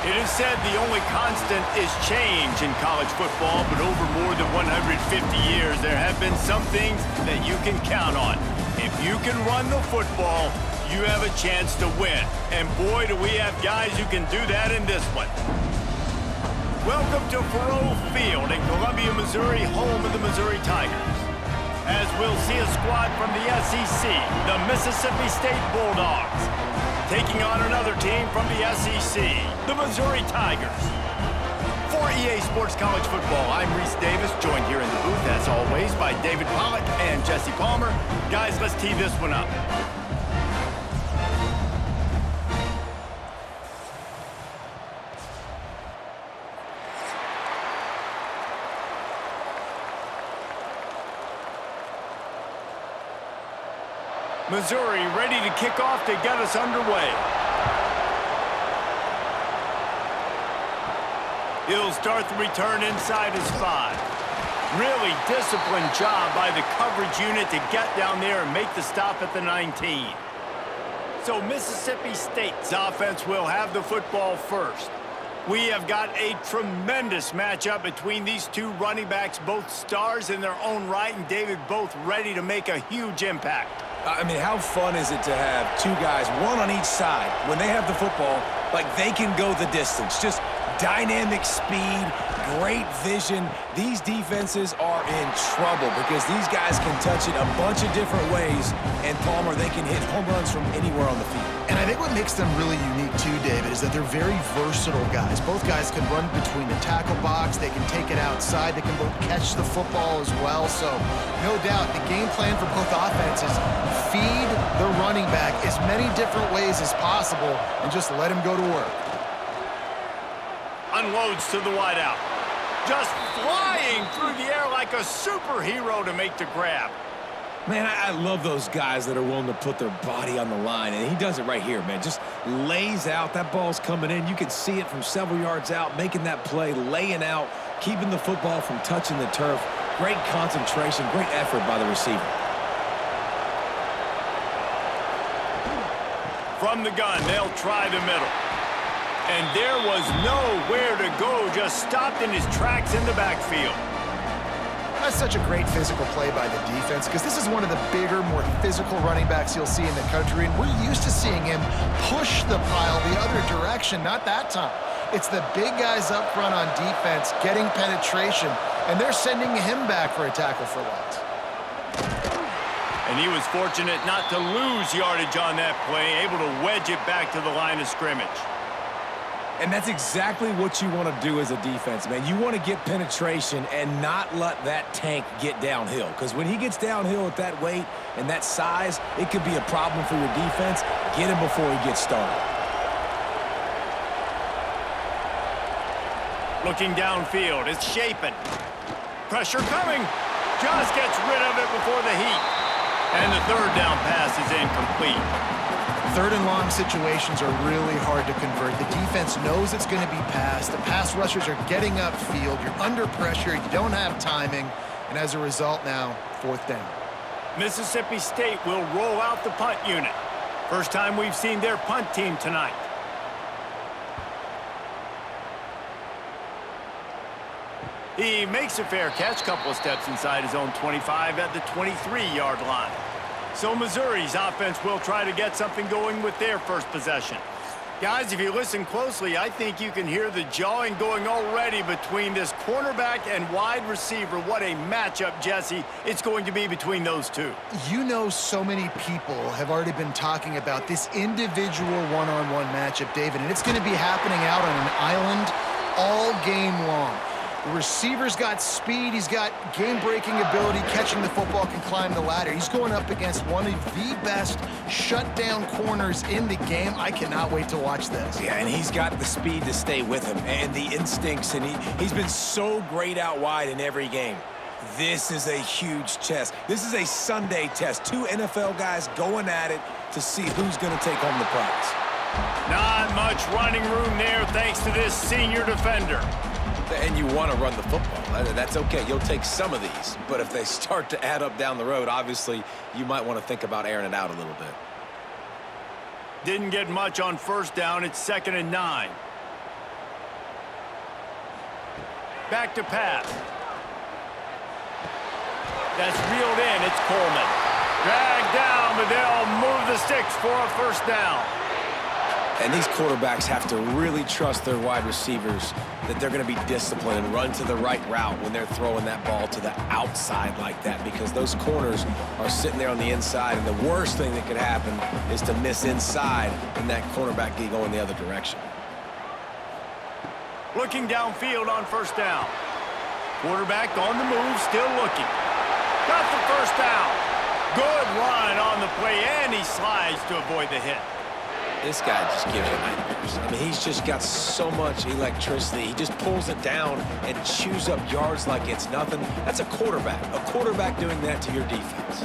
It is said the only constant is change in college football, but over more than 150 years, there have been some things that you can count on. If you can run the football, you have a chance to win. And boy, do we have guys who can do that in this one. Welcome to Faurot Field in Columbia, Missouri, home of the Missouri Tigers. As we'll see a squad from the SEC, the Mississippi State Bulldogs, taking on another team from the SEC, the Missouri Tigers. For EA Sports College Football, I'm Reese Davis, joined here in the booth, as always, by David Pollack and Jesse Palmer. Guys, let's tee this one up. Missouri ready to kick off to get us underway. He'll start the return inside his 5. Really disciplined job by the coverage unit to get down there and make the stop at the 19. So Mississippi State's offense will have the football first. We have got a tremendous matchup between these two running backs, both stars in their own right, and David, both ready to make a huge impact. I mean, how fun is it to have two guys, one on each side, when they have the football, like they can go the distance. Just dynamic speed, great vision. These defenses are in trouble because these guys can touch it a bunch of different ways, and Palmer, they can hit home runs from anywhere on the field. And I think what makes them really unique too, David, is that they're very versatile guys. Both guys can run between the tackle box, they can take it outside, they can both catch the football as well. So, no doubt, the game plan for both offenses, feed the running back as many different ways as possible and just let him go to work. Unloads to the wideout. Just flying through the air like a superhero to make the grab. Man, I love those guys that are willing to put their body on the line, and he does it right here, man. Just lays out. That ball's coming in. You can see it from several yards out, making that play, laying out, keeping the football from touching the turf. Great concentration, great effort by the receiver. From the gun, they'll try the middle. And there was nowhere to go, just stopped in his tracks in the backfield. That's such a great physical play by the defense because this is one of the bigger, more physical running backs you'll see in the country, and we're used to seeing him push the pile the other direction, not that time. It's the big guys up front on defense getting penetration, and they're sending him back for a tackle for loss. And he was fortunate not to lose yardage on that play, able to wedge it back to the line of scrimmage. And that's exactly what you want to do as a defense, man. You want to get penetration and not let that tank get downhill. Because when he gets downhill at that weight and that size, it could be a problem for your defense. Get him before he gets started. Looking downfield, it's Shapen. Pressure coming. Just gets rid of it before the heat. And the third down pass is incomplete. Third and long situations are really hard to convert. The defense knows it's going to be passed. The pass rushers are getting upfield. You're under pressure. You don't have timing. And as a result now, fourth down. Mississippi State will roll out the punt unit. First time we've seen their punt team tonight. He makes a fair catch, couple of steps inside his own 25 at the 23-yard line. So Missouri's offense will try to get something going with their first possession. Guys, if you listen closely, I think you can hear the jawing going already between this cornerback and wide receiver. What a matchup, Jesse, it's going to be between those two. You know, so many people have already been talking about this individual one-on-one matchup, David, and it's going to be happening out on an island all game long. The receiver's got speed, he's got game-breaking ability, catching the football, can climb the ladder. He's going up against one of the best shutdown corners in the game. I cannot wait to watch this. Yeah, and he's got the speed to stay with him and the instincts, and he's been so great out wide in every game. This is a huge test. This is a Sunday test. Two NFL guys going at it to see who's going to take home the prize. Not much running room there thanks to this senior defender. And you want to run the football. That's okay. You'll take some of these. But if they start to add up down the road, obviously, you might want to think about airing it out a little bit. Didn't get much on first down. It's 2nd and 9. Back to pass. That's reeled in. It's Coleman. Dragged down, but they'll move the sticks for a first down. And these quarterbacks have to really trust their wide receivers that they're going to be disciplined and run to the right route when they're throwing that ball to the outside like that, because those corners are sitting there on the inside, and the worst thing that could happen is to miss inside and that cornerback going the other direction. Looking downfield on first down. Quarterback on the move, still looking. Got the first down. Good run on the play, and he slides to avoid the hit. This guy just gives you nightmares. I mean, he's just got so much electricity. He just pulls it down and chews up yards like it's nothing. That's a quarterback. A quarterback doing that to your defense.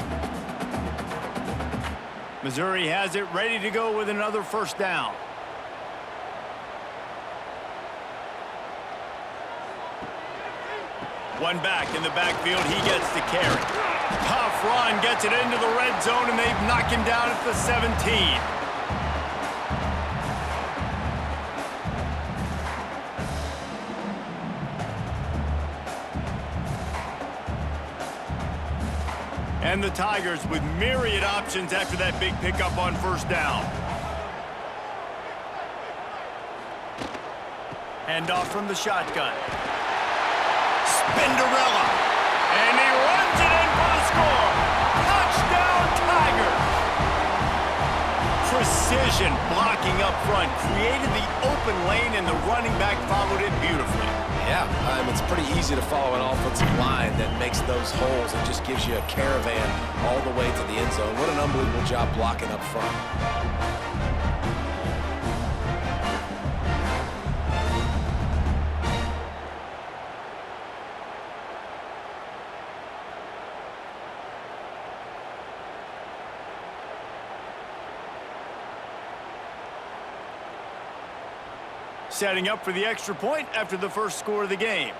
Missouri has it ready to go with another first down. One back in the backfield. He gets the carry. Tough run, gets it into the red zone, and they've knocked him down at the 17. And the Tigers with myriad options after that big pickup on first down. Handoff from the shotgun. Spinderella. And he runs it in for the score. Touchdown, Tigers. Precision blocking up front created the open lane, and the running back followed it beautifully. Yeah, it's pretty easy to follow an offensive line that makes those holes and just gives you a caravan all the way to the end zone. What an unbelievable job blocking up front. Setting up for the extra point after the first score of the game.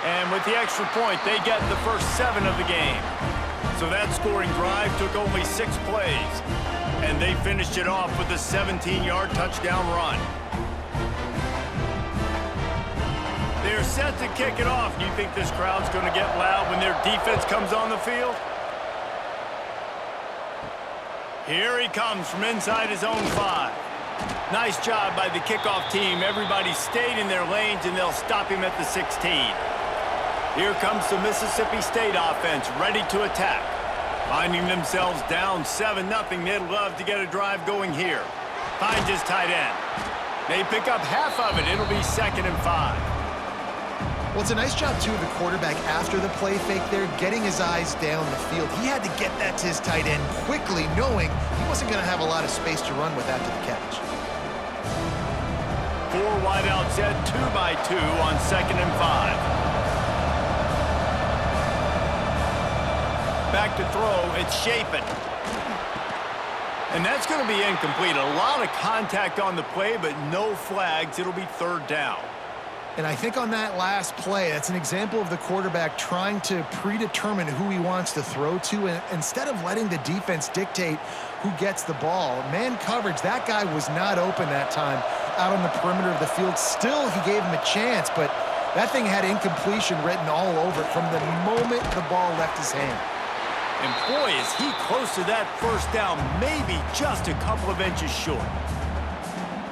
And with the extra point, they get the first 7 of the game. So that scoring drive took only 6 plays. And they finished it off with a 17-yard touchdown run. They're set to kick it off. Do you think this crowd's going to get loud when their defense comes on the field? Here he comes from inside his own 5. Nice job by the kickoff team. Everybody stayed in their lanes, and they'll stop him at the 16. Here comes the Mississippi State offense, ready to attack. Finding themselves down 7-0, they'd love to get a drive going here. Finds his tight end. They pick up half of it. It'll be 2nd and 5. Well, it's a nice job, too, of the quarterback after the play fake there, getting his eyes down the field. He had to get that to his tight end quickly, knowing he wasn't going to have a lot of space to run with after the catch. 4 wideouts set, 2 by 2 on 2nd and 5. Back to throw, it's Shapen. And that's going to be incomplete. A lot of contact on the play, but no flags. It'll be 3rd down. And I think on that last play, that's an example of the quarterback trying to predetermine who he wants to throw to, and instead of letting the defense dictate who gets the ball. Man coverage, that guy was not open that time out on the perimeter of the field. Still, he gave him a chance, but that thing had incompletion written all over it from the moment the ball left his hand. And boy, is he close to that first down, maybe just a couple of inches short.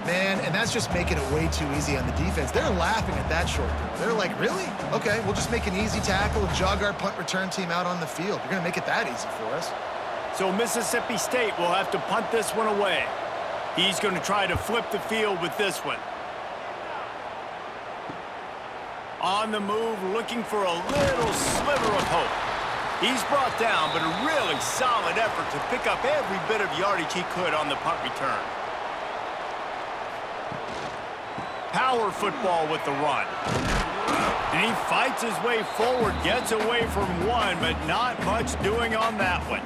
Man, and that's just making it way too easy on the defense. They're laughing at that short throw. They're like, really? Okay, we'll just make an easy tackle and jog our punt return team out on the field. You're going to make it that easy for us. So Mississippi State will have to punt this one away. He's going to try to flip the field with this one. On the move, looking for a little sliver of hope. He's brought down, but a really solid effort to pick up every bit of yardage he could on the punt return. Power football with the run. And he fights his way forward, gets away from one, but not much doing on that one.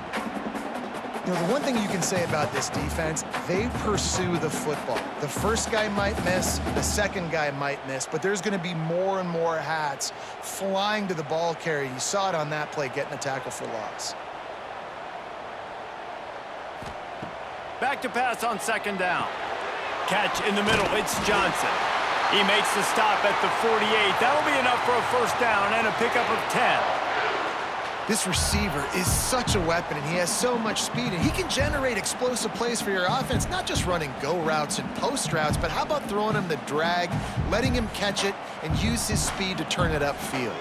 You know, the one thing you can say about this defense, they pursue the football. The first guy might miss, the second guy might miss, but there's going to be more and more hats flying to the ball carrier. You saw it on that play, getting a tackle for loss. Back to pass on 2nd down. catch in the middle. It's Johnson. He makes the stop at the 48. That'll be enough for a first down and a pickup of 10. This receiver is such a weapon, and he has so much speed, and he can generate explosive plays for your offense, not just running go routes and post routes, but how about throwing him the drag, letting him catch it, and use his speed to turn it upfield.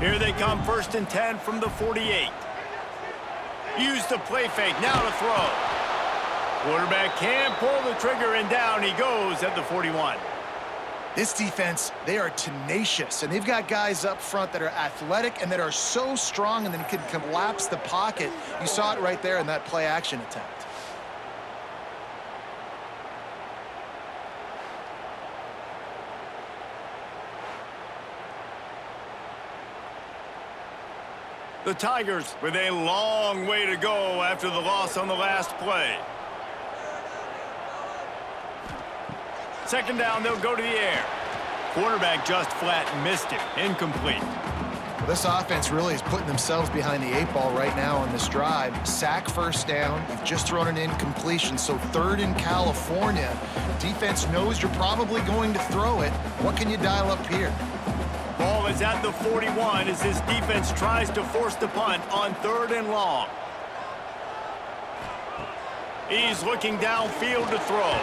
Here they come, 1st and 10 from the 48. Use the play fake, now to throw. Quarterback can pull the trigger, and down he goes at the 41. This defense, they are tenacious, and they've got guys up front that are athletic and that are so strong and then can collapse the pocket. You saw it right there in that play-action attempt. The Tigers with a long way to go after the loss on the last play. 2nd down, they'll go to the air. Quarterback just flat missed it. Incomplete. Well, this offense really is putting themselves behind the 8 ball right now on this drive. Sack, 1st down. You've just thrown an incompletion, so 3rd in California. Defense knows you're probably going to throw it. What can you dial up here? Ball is at the 41 as his defense tries to force the punt on 3rd and long. He's looking downfield to throw.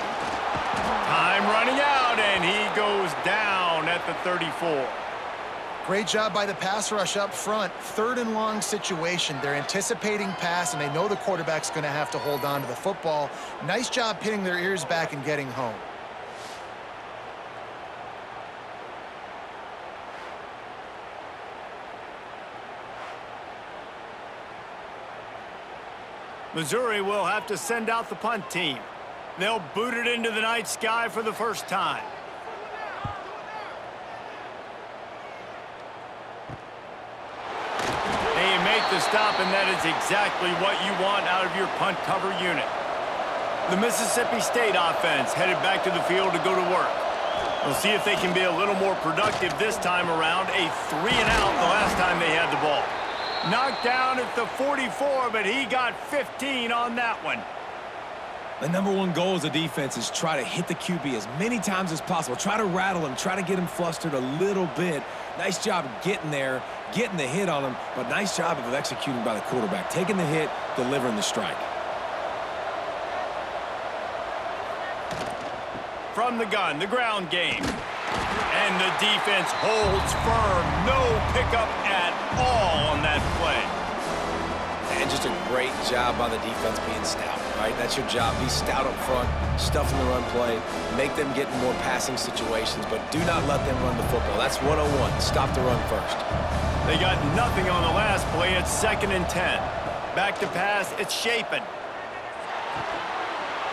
Time running out, and he goes down at the 34. Great job by the pass rush up front. 3rd and long situation. They're anticipating pass, and they know the quarterback's going to have to hold on to the football. Nice job pinning their ears back and getting home. Missouri will have to send out the punt team. They'll boot it into the night sky for the first time. They make the stop, and that is exactly what you want out of your punt cover unit. The Mississippi State offense headed back to the field to go to work. We'll see if they can be a little more productive this time around. A 3-and-out the last time they had the ball. Knocked down at the 44, but he got 15 on that one. The #1 goal as a defense is try to hit the QB as many times as possible. Try to rattle him, try to get him flustered a little bit. Nice job getting there, getting the hit on him, but nice job of executing by the quarterback. Taking the hit, delivering the strike. From the gun, the ground game. And the defense holds firm. No pickup at all on that play. And just a great job by the defense being stout, right? That's your job. Be stout up front, stuff in the run play, make them get in more passing situations, but do not let them run the football. That's 101. Stop the run first. They got nothing on the last play. It's 2nd and 10. Back to pass. It's Shapen.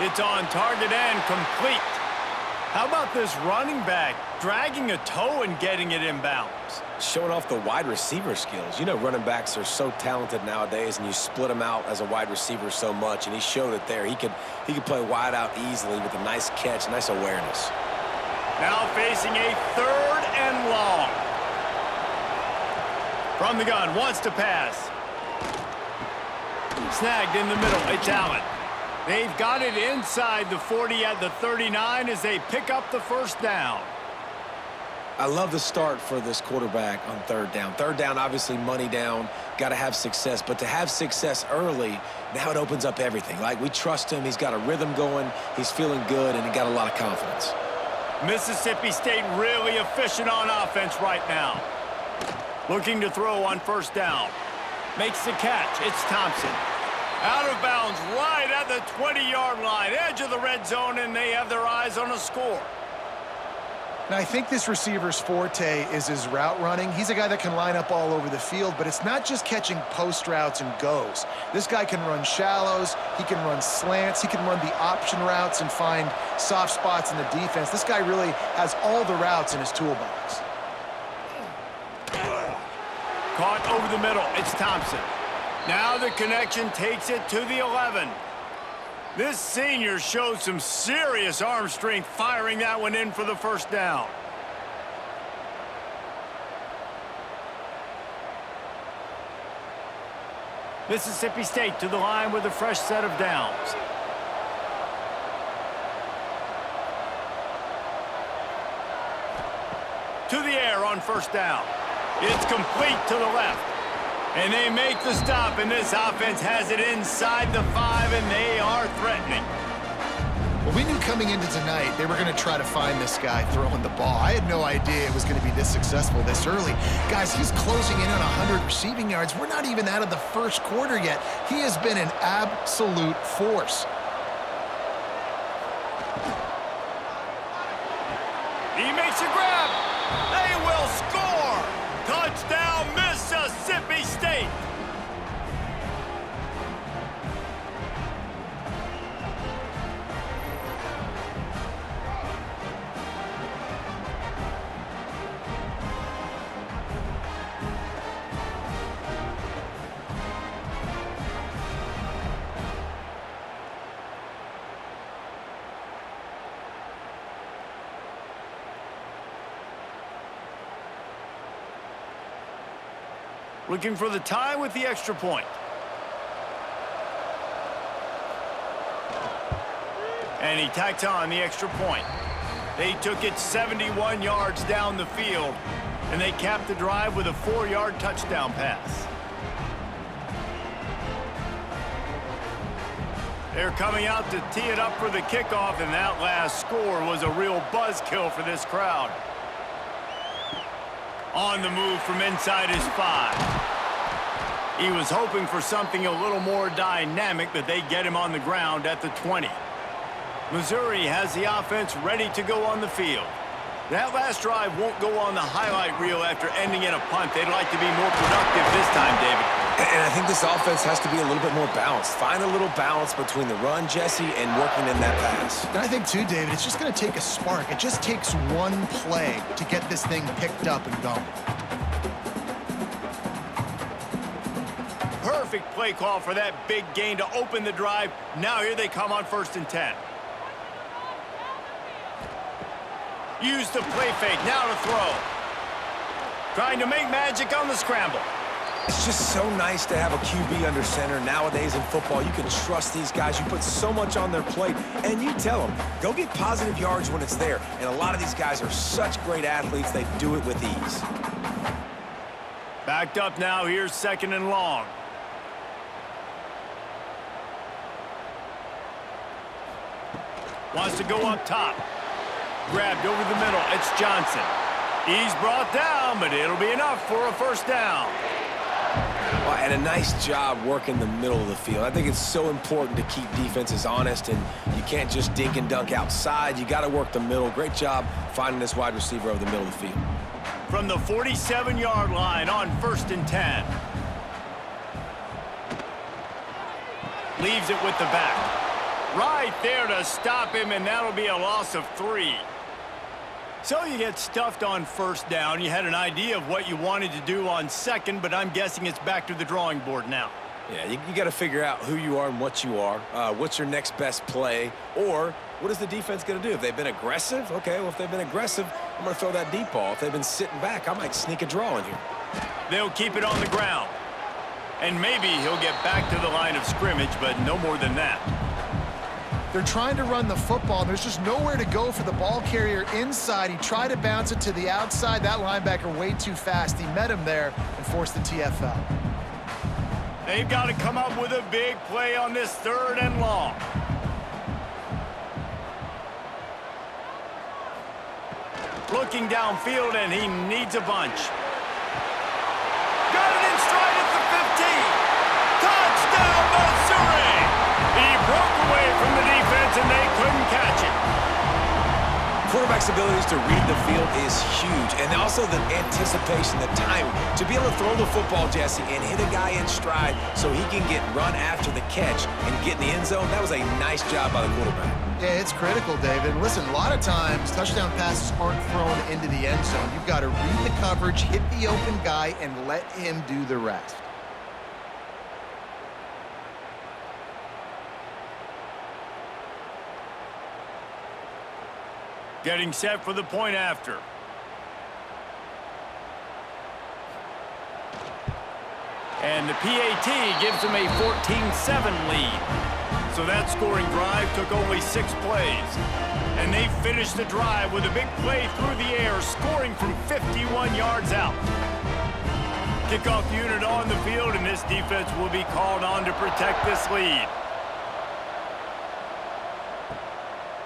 It's on target and complete. How about this running back dragging a toe and getting it inbounds? Showing off the wide receiver skills. You know, running backs are so talented nowadays, and you split them out as a wide receiver so much, and he showed it there. He could play wide out easily with a nice catch, nice awareness. Now facing a 3rd and long. From the gun, wants to pass. Snagged in the middle. It's Allen. They've got it inside the 40 at the 39 as they pick up the 1st down. I love the start for this quarterback on 3rd down. 3rd down, obviously money down, got to have success. But to have success early, now it opens up everything. Like, we trust him. He's got a rhythm going. He's feeling good, and he got a lot of confidence. Mississippi State really efficient on offense right now. Looking to throw on 1st down. Makes the catch. It's Thompson. Out of bounds right at the 20-yard line. Edge of the red zone, and they have their eyes on a score. Now, I think this receiver's forte is his route running. He's a guy that can line up all over the field, but it's not just catching post routes and goes. This guy can run shallows, he can run slants, he can run the option routes and find soft spots in the defense. This guy really has all the routes in his toolbox. Caught over the middle. It's Thompson. Now the connection takes it to the 11. This senior shows some serious arm strength firing that one in for the 1st down. Mississippi State to the line with a fresh set of downs. to the air on first down. It's complete to the left. And they make the stop, and this offense has it inside the 5, and they are threatening. Well, we knew coming into tonight they were going to try to find this guy throwing the ball. I had no idea it was going to be this successful this early. Guys, he's closing in on 100 receiving yards. We're not even out of the first quarter yet. He has been an absolute force. He makes a grab. They will score. Touchdown, Mississippi State. Looking for the tie with the extra point. And he tacks on the extra point. They took it 71 yards down the field, and they capped the drive with a 4-yard touchdown pass. They're coming out to tee it up for the kickoff, and that last score was a real buzzkill for this crowd. On the move from inside his 5. He was hoping for something a little more dynamic, but they get him on the ground at the 20. Missouri has the offense ready to go on the field. That last drive won't go on the highlight reel after ending in a punt. They'd like to be more productive this time, David. And I think this offense has to be a little bit more balanced. Find a little balance between the run, Jesse, and working in that pass. And I think, too, David, it's just going to take a spark. It just takes one play to get this thing picked up and going. Perfect play call for that big gain to open the drive. Now here they come on 1st and 10. Use the play fake, now to throw. Trying to make magic on the scramble. It's just so nice to have a QB under center. Nowadays in football, you can trust these guys. You put so much on their plate, and you tell them, go get positive yards when it's there. And a lot of these guys are such great athletes, they do it with ease. Backed up now, here's 2nd and long. Wants to go up top. Grabbed over the middle. It's Johnson. He's brought down, but it'll be enough for a 1st down. Well, and a nice job working the middle of the field. I think it's so important to keep defenses honest, and you can't just dink and dunk outside. You got to work the middle. Great job finding this wide receiver over the middle of the field. From the 47-yard line on 1st and 10. Leaves it with the back. Right there to stop him, and that'll be a loss of 3. So you get stuffed on 1st down. You had an idea of what you wanted to do on 2nd, but I'm guessing it's back to the drawing board now. Yeah, you got to figure out who you are and what you are. What's your next best play? Or what is the defense going to do? If they've been aggressive, okay, well, if they've been aggressive, I'm going to throw that deep ball. If they've been sitting back, I might sneak a draw in here. They'll keep it on the ground. And maybe he'll get back to the line of scrimmage, but no more than that. They're trying to run the football. There's just nowhere to go for the ball carrier inside. He tried to bounce it to the outside. That linebacker way too fast. He met him there and forced the TFL. They've got to come up with a big play on this 3rd and long. Looking downfield, and he needs a bunch. Got it in stride at the 15. Touchdown, Missouri! He broke away from the defense, and they couldn't catch it. Quarterback's abilities to read the field is huge, and also the anticipation, the timing. To be able to throw the football, Jesse, and hit a guy in stride so he can get run after the catch and get in the end zone, that was a nice job by the quarterback. Yeah, it's critical, David. Listen, a lot of times, touchdown passes aren't thrown into the end zone. You've got to read the coverage, hit the open guy, and let him do the rest. Getting set for the point after. And the PAT gives them a 14-7 lead. So that scoring drive took only 6 plays. And they finished the drive with a big play through the air, scoring from 51 yards out. Kickoff unit on the field, and this defense will be called on to protect this lead.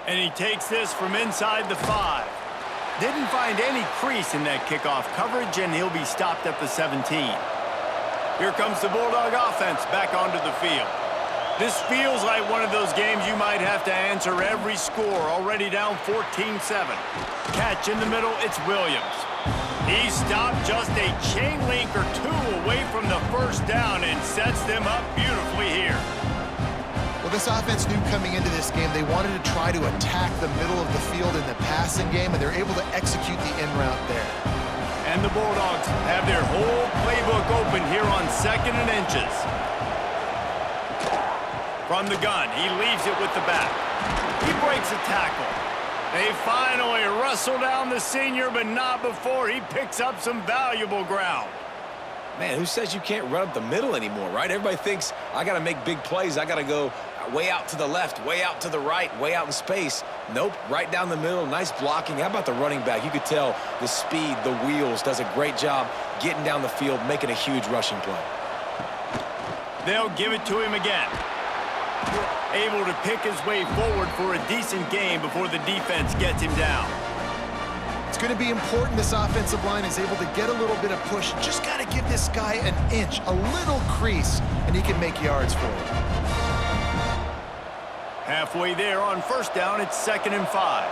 And he takes this from inside the 5. Didn't find any crease in that kickoff coverage, and he'll be stopped at the 17. Here comes the Bulldog offense back onto the field. This feels like one of those games you might have to answer every score, already down 14-7. Catch in the middle, it's Williams. He stopped just a chain link or 2 away from the first down and sets them up beautifully here. Well, this offense knew coming into this game they wanted to try to attack the middle of the field in the passing game, and they're able to execute the in-route there. And the Bulldogs have their whole playbook open here on 2nd and inches. From the gun, he leaves it with the back. He breaks a tackle. They finally wrestle down the senior, but not before he picks up some valuable ground. Man, who says you can't run up the middle anymore, right? Everybody thinks I got to make big plays. I got to go way out to the left, way out to the right, way out in space. Nope, right down the middle, nice blocking. How about the running back? You could tell the speed, the wheels, does a great job getting down the field, making a huge rushing play. They'll give it to him again. Able to pick his way forward for a decent game before the defense gets him down. It's going to be important this offensive line is able to get a little bit of push. Just got to give this guy an inch, a little crease, and he can make yards for it. Halfway there on first down, it's 2nd and 5.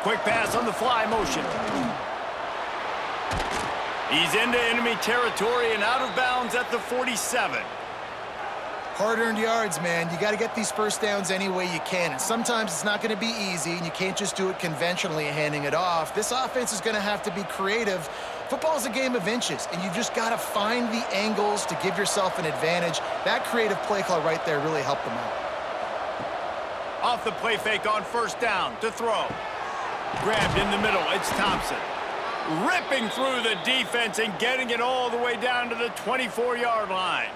Quick pass on the fly motion. He's into enemy territory and out of bounds at the 47. Hard-earned yards, man. You got to get these first downs any way you can. And sometimes it's not going to be easy, and you can't just do it conventionally handing it off. This offense is going to have to be creative. Football is a game of inches, and you just got to find the angles to give yourself an advantage. That creative play call right there really helped them out. Off the play fake on first down to throw. Grabbed in the middle, it's Thompson. Ripping through the defense and getting it all the way down to the 24-yard line.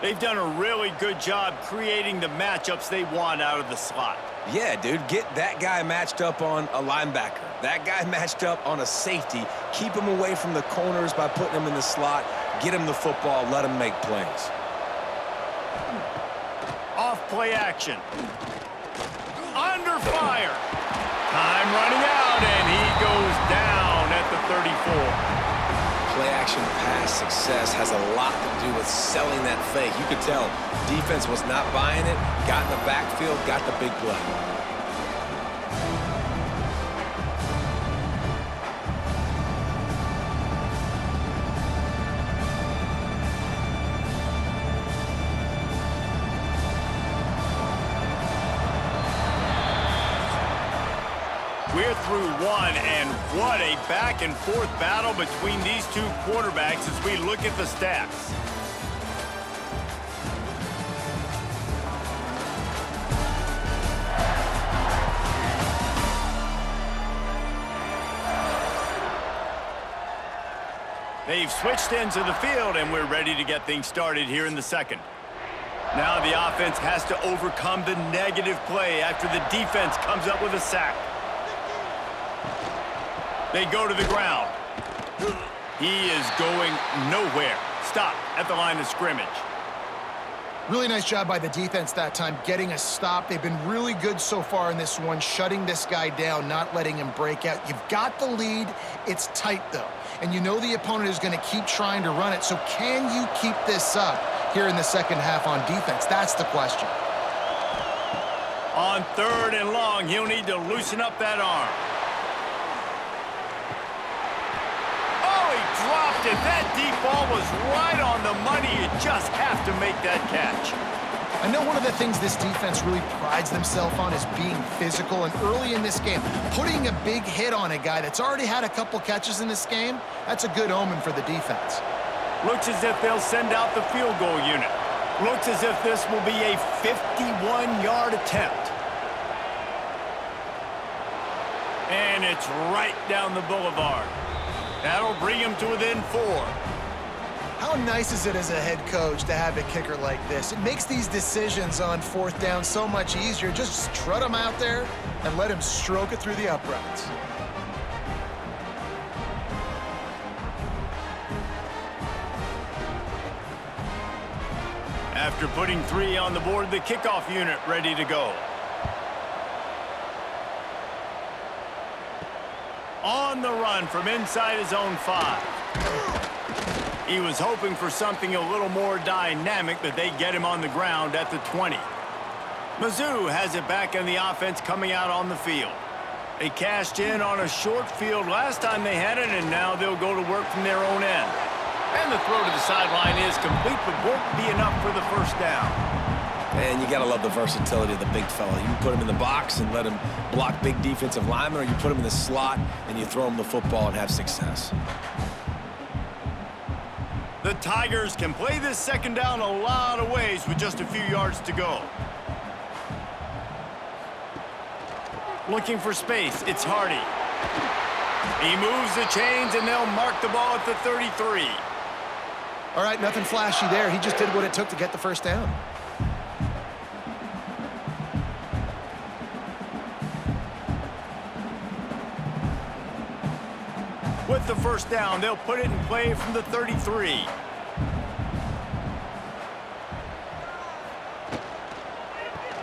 They've done a really good job creating the matchups they want out of the slot. Yeah, dude, get that guy matched up on a linebacker. That guy matched up on a safety. Keep him away from the corners by putting him in the slot. Get him the football, let him make plays. Off play action. Under fire. Time running out, and he goes down at the 34. Play-action pass success has a lot to do with selling that fake. You could tell defense was not buying it, got in the backfield, got the big play. We're through one, and what a back-and-forth battle between these two quarterbacks as we look at the stats. They've switched into the field, and we're ready to get things started here in the second. Now the offense has to overcome the negative play after the defense comes up with a sack. They go to the ground. He is going nowhere. Stop at the line of scrimmage. Really nice job by the defense that time, getting a stop. They've been really good so far in this one, shutting this guy down, not letting him break out. You've got the lead. It's tight, though. And you know the opponent is going to keep trying to run it. So can you keep this up here in the second half on defense? That's the question. On 3rd and long, he'll need to loosen up that arm. Dropped it. That deep ball was right on the money. You just have to make that catch. I know one of the things this defense really prides themselves on is being physical, and early in this game, putting a big hit on a guy that's already had a couple catches in this game, that's a good omen for the defense. Looks as if they'll send out the field goal unit. Looks as if this will be a 51-yard attempt. And it's right down the boulevard. That'll bring him to within 4. How nice is it as a head coach to have a kicker like this? It makes these decisions on fourth down so much easier. Just strut him out there and let him stroke it through the uprights. After putting 3 on the board, the kickoff unit ready to go. On the run from inside his own 5. He was hoping for something a little more dynamic, but they get him on the ground at the 20. Mizzou has it back in the offense coming out on the field. They cashed in on a short field last time they had it, and now they'll go to work from their own end. And the throw to the sideline is complete, but won't be enough for the first down. And you got to love the versatility of the big fella. You can put him in the box and let him block big defensive linemen, or you put him in the slot and you throw him the football and have success. The Tigers can play this second down a lot of ways with just a few yards to go. Looking for space, it's Hardy. He moves the chains, and they'll mark the ball at the 33. All right, nothing flashy there. He just did what it took to get the first down. With the first down, they'll put it in play from the 33.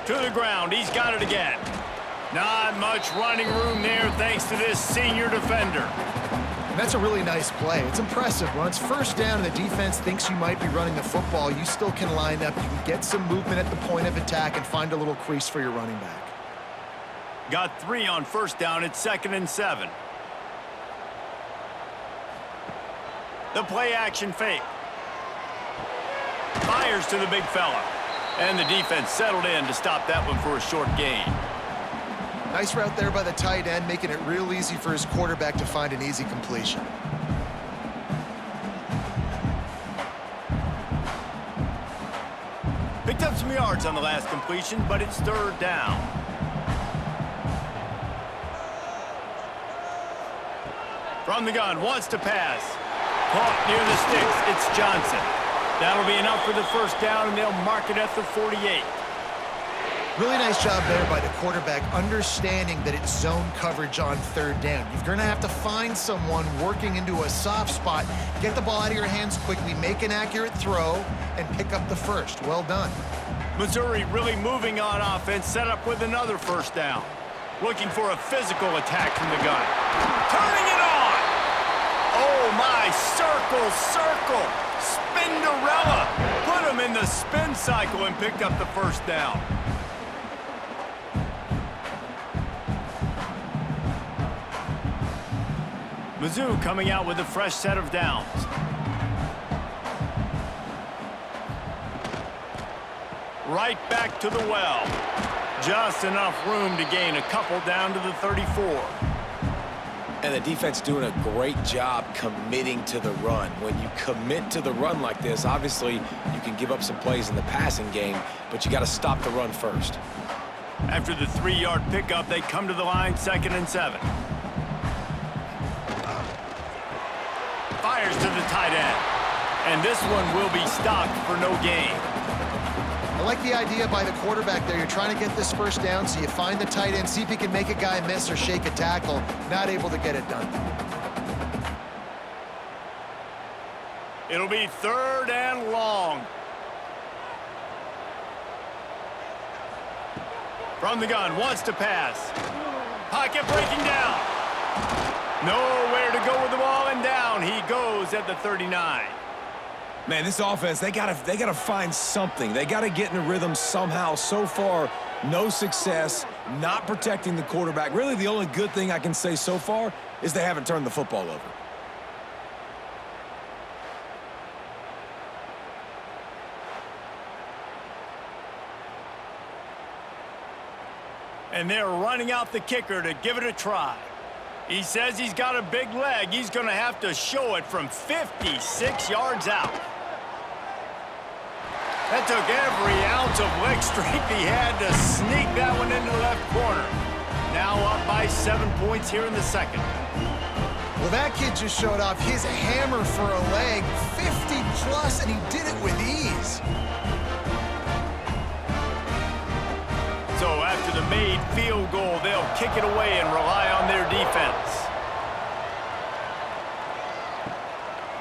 To the ground, he's got it again. Not much running room there thanks to this senior defender. And that's a really nice play. It's impressive. When it's first down and the defense thinks you might be running the football, you still can line up. You can get some movement at the point of attack and find a little crease for your running back. Got 3 on first down. It's 2nd and 7. The play action fake. Fires to the big fella. And the defense settled in to stop that one for a short gain. Nice route there by the tight end, making it real easy for his quarterback to find an easy completion. Picked up some yards on the last completion, but it's 3rd down. From the gun, wants to pass. Caught near the sticks, it's Johnson. That'll be enough for the first down, and they'll mark it at the 48. Really nice job there by the quarterback, understanding that it's zone coverage on 3rd down. You're going to have to find someone working into a soft spot, get the ball out of your hands quickly, make an accurate throw, and pick up the first. Well done. Missouri really moving on offense, set up with another first down. Looking for a physical attack from the gun. Turning it on! Oh my, circle, circle! Spinderella! Put him in the spin cycle and picked up the first down. Mizzou coming out with a fresh set of downs. Right back to the well. Just enough room to gain a couple down to the 34. And the defense doing a great job committing to the run. When you commit to the run like this, obviously you can give up some plays in the passing game, but you got to stop the run first. After the 3-yard pickup, they come to the line, 2nd and 7. Fires to the tight end. And this one will be stopped for no gain. I like the idea by the quarterback there. You're trying to get this first down, so you find the tight end, see if he can make a guy miss or shake a tackle. Not able to get it done. It'll be 3rd and long. From the gun, wants to pass. Pocket breaking down. Nowhere to go with the ball, and down he goes at the 39. Man, this offense, they gotta find something. They gotta get in a rhythm somehow. So far, no success, not protecting the quarterback. Really, the only good thing I can say so far is they haven't turned the football over. And they're running out the kicker to give it a try. He says he's got a big leg. He's going to have to show it from 56 yards out. That took every ounce of leg strength he had to sneak that one into the left corner. Now up by 7 points here in the second. Well, that kid just showed off his hammer for a leg. 50 plus, and he did it with ease. So after the made field goal, they'll kick it away and rely on their defense.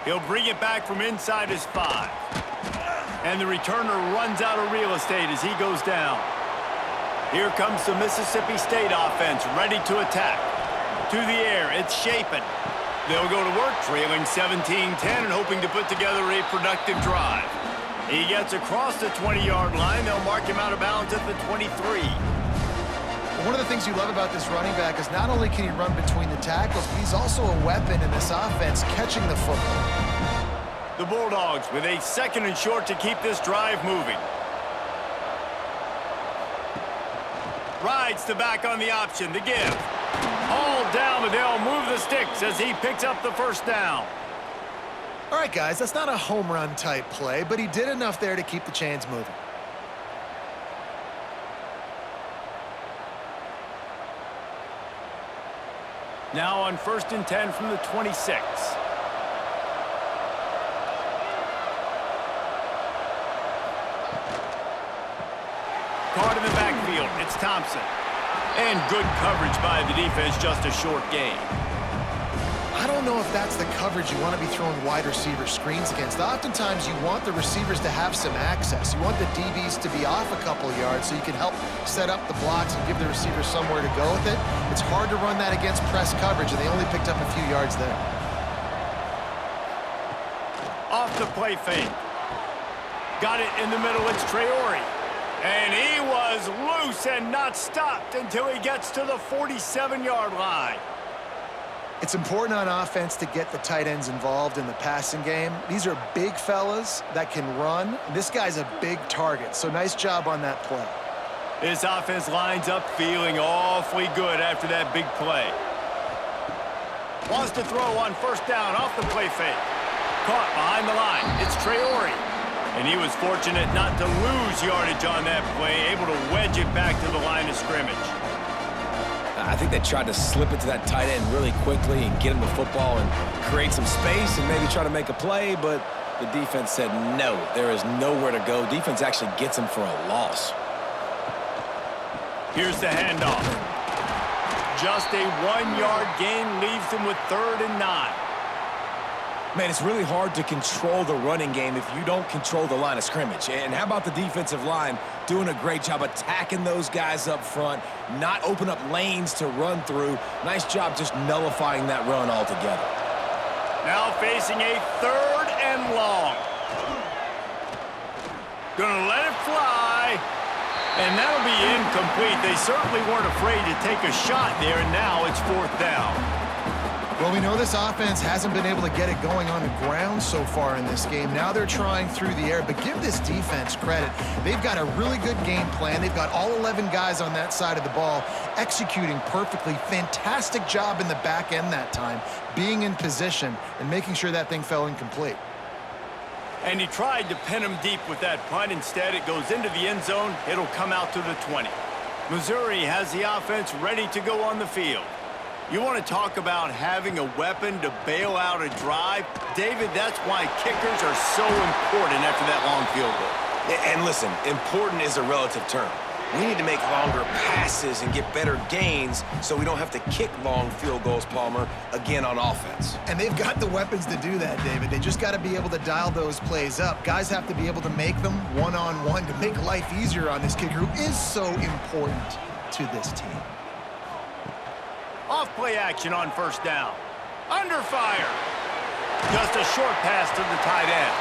He'll bring it back from inside his 5. And the returner runs out of real estate as he goes down. Here comes the Mississippi State offense, ready to attack. To the air, it's Shapen. They'll go to work, trailing 17-10 and hoping to put together a productive drive. He gets across the 20-yard line. They'll mark him out of bounds at the 23. One of the things you love about this running back is not only can he run between the tackles, but he's also a weapon in this offense catching the football. The Bulldogs with a 2nd and short to keep this drive moving. Rides the back on the option, the give. All down, but they'll move the sticks as he picks up the first down. All right, guys, that's not a home run type play, but he did enough there to keep the chains moving. Now on 1st and 10 from the 26. Caught in the backfield, it's Thompson. And good coverage by the defense, just a short gain. I don't know if that's the coverage you want to be throwing wide receiver screens against. Oftentimes, you want the receivers to have some access. You want the DBs to be off a couple of yards so you can help set up the blocks and give the receivers somewhere to go with it. It's hard to run that against press coverage, and they only picked up a few yards there. Off the play fake. Got it in the middle, it's Traore. And he was loose and not stopped until he gets to the 47-yard line. It's important on offense to get the tight ends involved in the passing game. These are big fellas that can run. This guy's a big target, so nice job on that play. This offense lines up feeling awfully good after that big play. Wants to throw on 1st down off the play fake. Caught behind the line. It's Traore. And he was fortunate not to lose yardage on that play, able to wedge it back to the line of scrimmage. I think they tried to slip it to that tight end really quickly and get him the football and create some space and maybe try to make a play, but the defense said no, there is nowhere to go. Defense actually gets him for a loss. Here's the handoff. Just a 1-yard gain leaves them with 3rd and 9. Man, it's really hard to control the running game if you don't control the line of scrimmage. And how about the defensive line doing a great job attacking those guys up front, not open up lanes to run through. Nice job just nullifying that run altogether. Now facing a 3rd and long. Gonna let it fly. And that'll be incomplete. They certainly weren't afraid to take a shot there, and now it's 4th down. Well, we know this offense hasn't been able to get it going on the ground so far in this game. Now they're trying through the air, but give this defense credit. They've got a really good game plan. They've got all 11 guys on that side of the ball executing perfectly. Fantastic job in the back end that time, being in position and making sure that thing fell incomplete. And he tried to pin him deep with that punt. Instead, it goes into the end zone. It'll come out to the 20. Missouri has the offense ready to go on the field. You want to talk about having a weapon to bail out a drive? David, that's why kickers are so important after that long field goal. And listen, important is a relative term. We need to make longer passes and get better gains so we don't have to kick long field goals, Palmer, again on offense. And they've got the weapons to do that, David. They just got to be able to dial those plays up. Guys have to be able to make them one-on-one to make life easier on this kicker who is so important to this team. Off play action on 1st down. Under fire. Just a short pass to the tight end.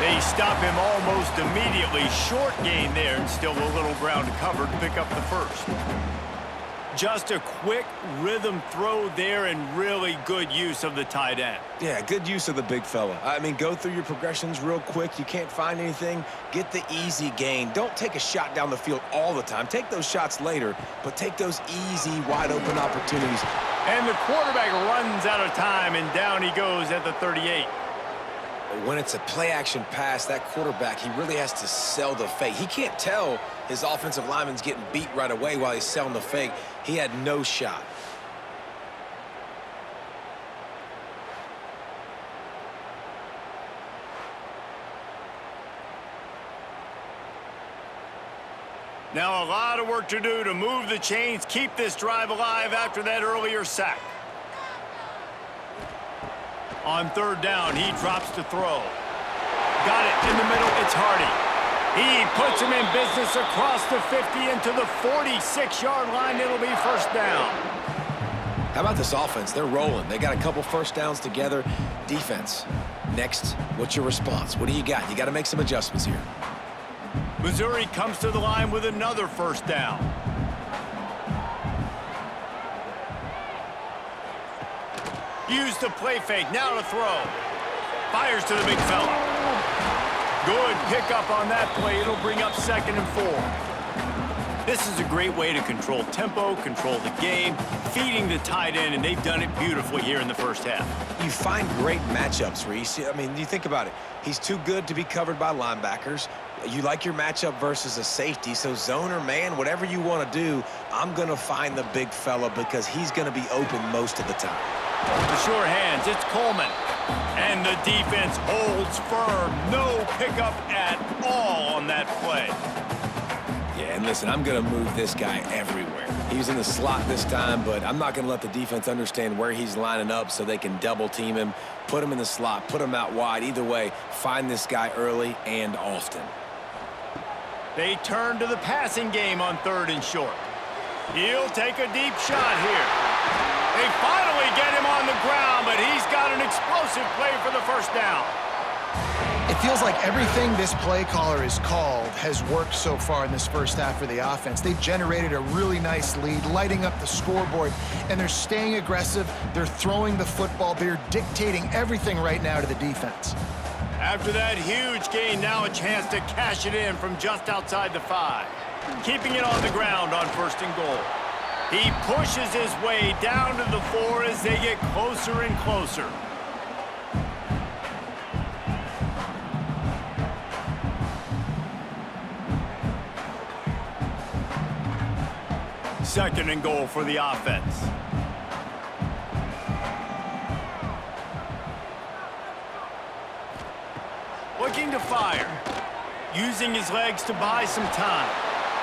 They stop him almost immediately. Short gain there and still a little ground to cover to pick up the 1st. Just a quick rhythm throw there and really good use of the tight end. Yeah, good use of the big fella. I mean, go through your progressions real quick. You can't find anything. Get the easy gain. Don't take a shot down the field all the time. Take those shots later, but take those easy, wide-open opportunities. And the quarterback runs out of time, and down he goes at the 38. When it's a play-action pass, that quarterback, he really has to sell the fake. He can't tell his offensive lineman's getting beat right away while he's selling the fake. He had no shot. Now a lot of work to do to move the chains, keep this drive alive after that earlier sack. On third down, he drops to throw. Got it in the middle, it's Hardy. He puts him in business across the 50 into the 46-yard line. It'll be first down. How about this offense? They're rolling. They got a couple first downs together. Defense, next, what's your response? What do you got? You got to make some adjustments here. Missouri comes to the line with another first down. Use the play fake, now to throw. Fires to the big fella. Good pickup on that play. It'll bring up 2nd and 4. This is a great way to control tempo, control the game, feeding the tight end, and they've done it beautifully here in the first half. You find great matchups, Reese. I mean, you think about it. He's too good to be covered by linebackers. You like your matchup versus a safety, so zone or man, whatever you want to do, I'm going to find the big fella because he's going to be open most of the time. The sure hands, it's Coleman. And the defense holds firm. No pickup at all on that play. Yeah, and listen, I'm going to move this guy everywhere. He's in the slot this time, but I'm not going to let the defense understand where he's lining up so they can double team him, put him in the slot, put him out wide. Either way, find this guy early and often. They turn to the passing game on 3rd and short. He'll take a deep shot here. They finally get him on the ground, but he's got an explosive play for the first down. It feels like everything this play caller has called has worked so far in this first half for the offense. They've generated a really nice lead, lighting up the scoreboard, and they're staying aggressive. They're throwing the football. They're dictating everything right now to the defense. After that huge gain, now a chance to cash it in from just outside the 5. Keeping it on the ground on 1st and goal. He pushes his way down to the 4 as they get closer and closer. Second and goal for the offense. Looking to fire. Using his legs to buy some time.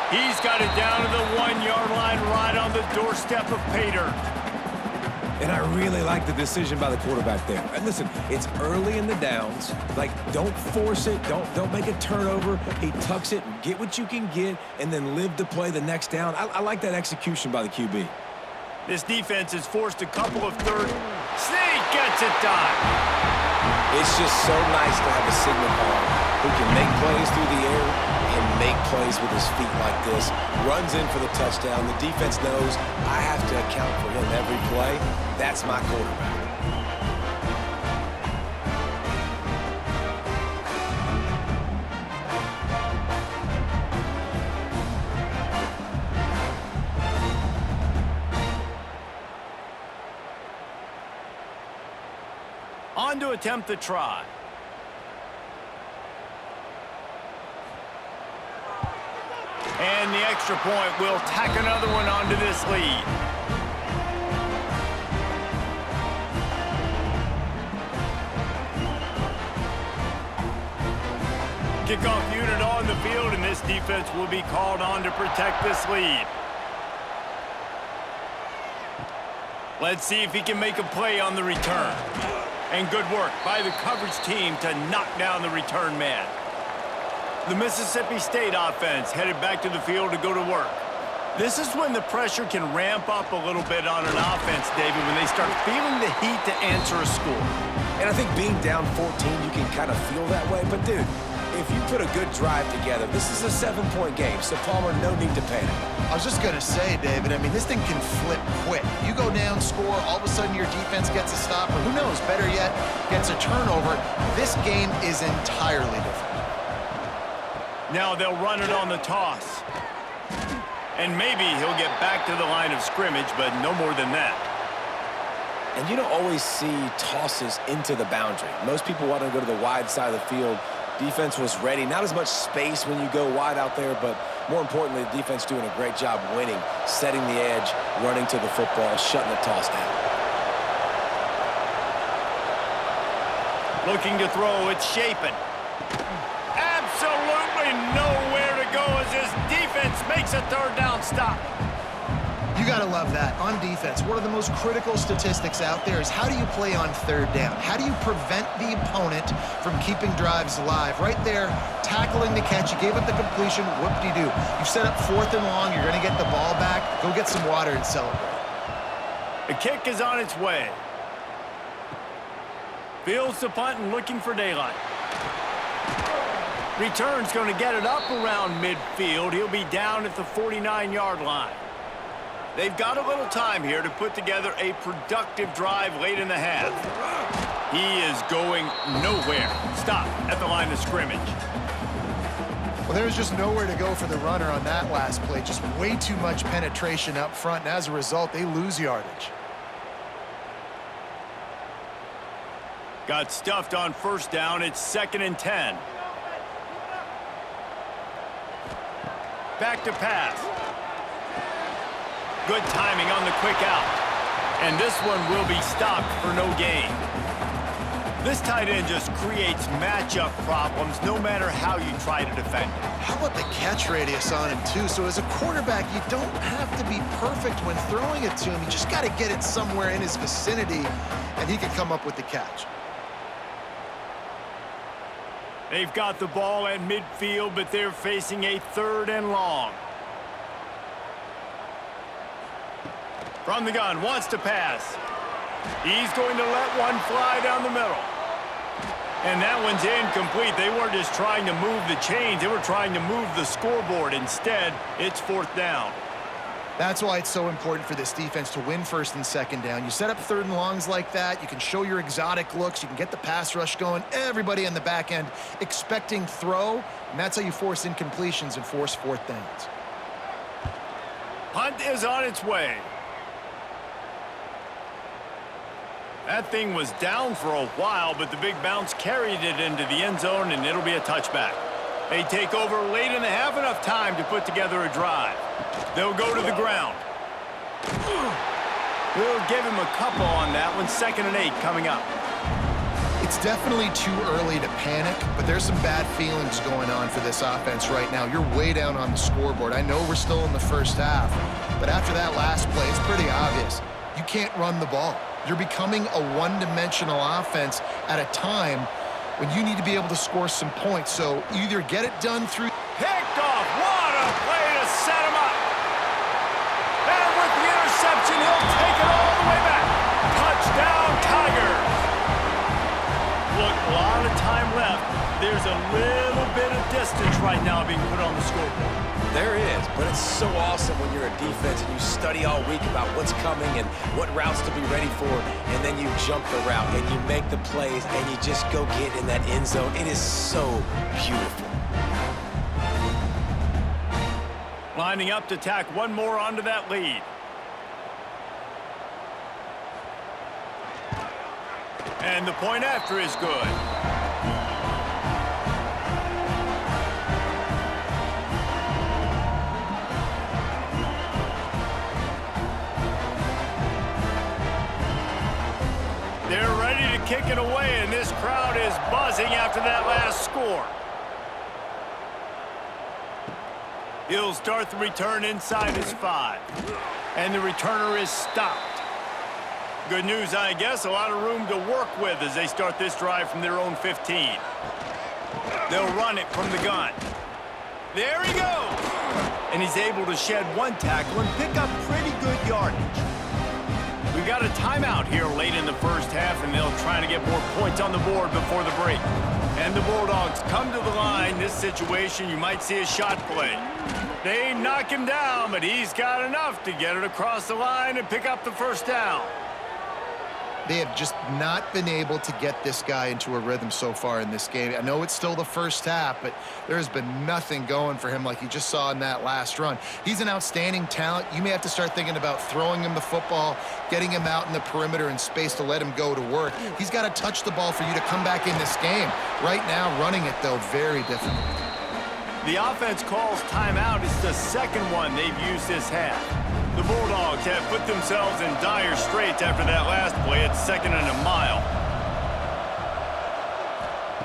He's got it down to the 1-yard line right on the doorstep of pay dirt. And I really like the decision by the quarterback there. And listen, it's early in the downs. Like, don't force it. Don't make a turnover. He tucks it, get what you can get, and then live to play the next down. I like that execution by the QB. This defense has forced a couple of third. Snake gets it done. It's just so nice to have a signal caller who can make plays through the air and make plays with his feet like this. Runs in for the touchdown. The defense knows I have to account for him every play. That's my quarterback. On to attempt the try. And the extra point will tack another one onto this lead. Kickoff unit on the field, and this defense will be called on to protect this lead. Let's see if he can make a play on the return. And good work by the coverage team to knock down the return man. The Mississippi State offense headed back to the field to go to work. This is when the pressure can ramp up a little bit on an offense, David, when they start feeling the heat to answer a score. And I think being down 14, you can kind of feel that way. But, dude, if you put a good drive together, this is a 7-point game, so Palmer, no need to panic. I was just going to say, David, I mean, this thing can flip quick. You go down, score, all of a sudden your defense gets a stop, or who knows, better yet, gets a turnover. This game is entirely different. Now they'll run it on the toss. And maybe he'll get back to the line of scrimmage, but no more than that. And you don't always see tosses into the boundary. Most people want to go to the wide side of the field. Defense was ready. Not as much space when you go wide out there, but more importantly, the defense doing a great job winning, setting the edge, running to the football, shutting the toss down. Looking to throw, it's Shapen. Absolutely nowhere to go as his defense makes makes a third down stop. You got to love that. On defense, one of the most critical statistics out there is how do you play on third down? How do you prevent the opponent from keeping drives alive? Right there, tackling the catch. You gave up the completion. Whoop-de-doo. You set up 4th and long. You're going to get the ball back. Go get some water and celebrate. The kick is on its way. Fields the punt and looking for daylight. Return's going to get it up around midfield. He'll be down at the 49-yard line. They've got a little time here to put together a productive drive late in the half. He is going nowhere. Stop at the line of scrimmage. Well, there's just nowhere to go for the runner on that last play. Just way too much penetration up front, and as a result, they lose yardage. Got stuffed on first down. It's 2nd and 10. Back to pass. Good timing on the quick out. And this one will be stopped for no gain. This tight end just creates matchup problems no matter how you try to defend it. How about the catch radius on him, too? So as a quarterback, you don't have to be perfect when throwing it to him. You just got to get it somewhere in his vicinity, and he can come up with the catch. They've got the ball at midfield, but they're facing a 3rd and long. From the gun, wants to pass. He's going to let one fly down the middle. And that one's incomplete. They weren't just trying to move the chains. They were trying to move the scoreboard. Instead, it's 4th down. That's why it's so important for this defense to win 1st and 2nd down. You set up 3rd and longs like that. You can show your exotic looks. You can get the pass rush going. Everybody on the back end expecting throw. And that's how you force incompletions and force 4th downs. Punt is on its way. That thing was down for a while, but the big bounce carried it into the end zone, and it'll be a touchback. They take over late in the half, enough time to put together a drive. They'll go to the ground. We'll give him a couple on that one. 2nd and 8 coming up. It's definitely too early to panic, but there's some bad feelings going on for this offense right now. You're way down on the scoreboard. I know we're still in the first half, but after that last play, it's pretty obvious. You can't run the ball. You're becoming a one-dimensional offense at a time when you need to be able to score some points. So either get it done through... Picked off. What a play to set him up. And with the interception, he'll take it all the way back. Touchdown, Tigers. Look, a lot of time left. There's a little bit of distance right now being put on the scoreboard. There is, but it's so awesome when you're a defense and you study all week about what's coming and what routes to be ready for, and then you jump the route and you make the plays and you just go get in that end zone. It is so beautiful. Lining up to tack one more onto that lead. And the point after is good. They're ready to kick it away, and this crowd is buzzing after that last score. He'll start the return inside his 5. And the returner is stopped. Good news, I guess, a lot of room to work with as they start this drive from their own 15. They'll run it from the gun. There he goes! And he's able to shed one tackle and pick up pretty good yardage. We've got a timeout here late in the first half, and they'll try to get more points on the board before the break. And the Bulldogs come to the line. This situation, you might see a shot play. They knock him down, but he's got enough to get it across the line and pick up the first down. They have just not been able to get this guy into a rhythm so far in this game. I know it's still the first half, but there's been nothing going for him like you just saw in that last run. He's an outstanding talent. You may have to start thinking about throwing him the football, getting him out in the perimeter in space to let him go to work. He's got to touch the ball for you to come back in this game. Right now, running it, though, very difficult. The offense calls timeout. It's the second one they've used this half. The Bulldogs have put themselves in dire straits after that last play. It's 2nd and a mile.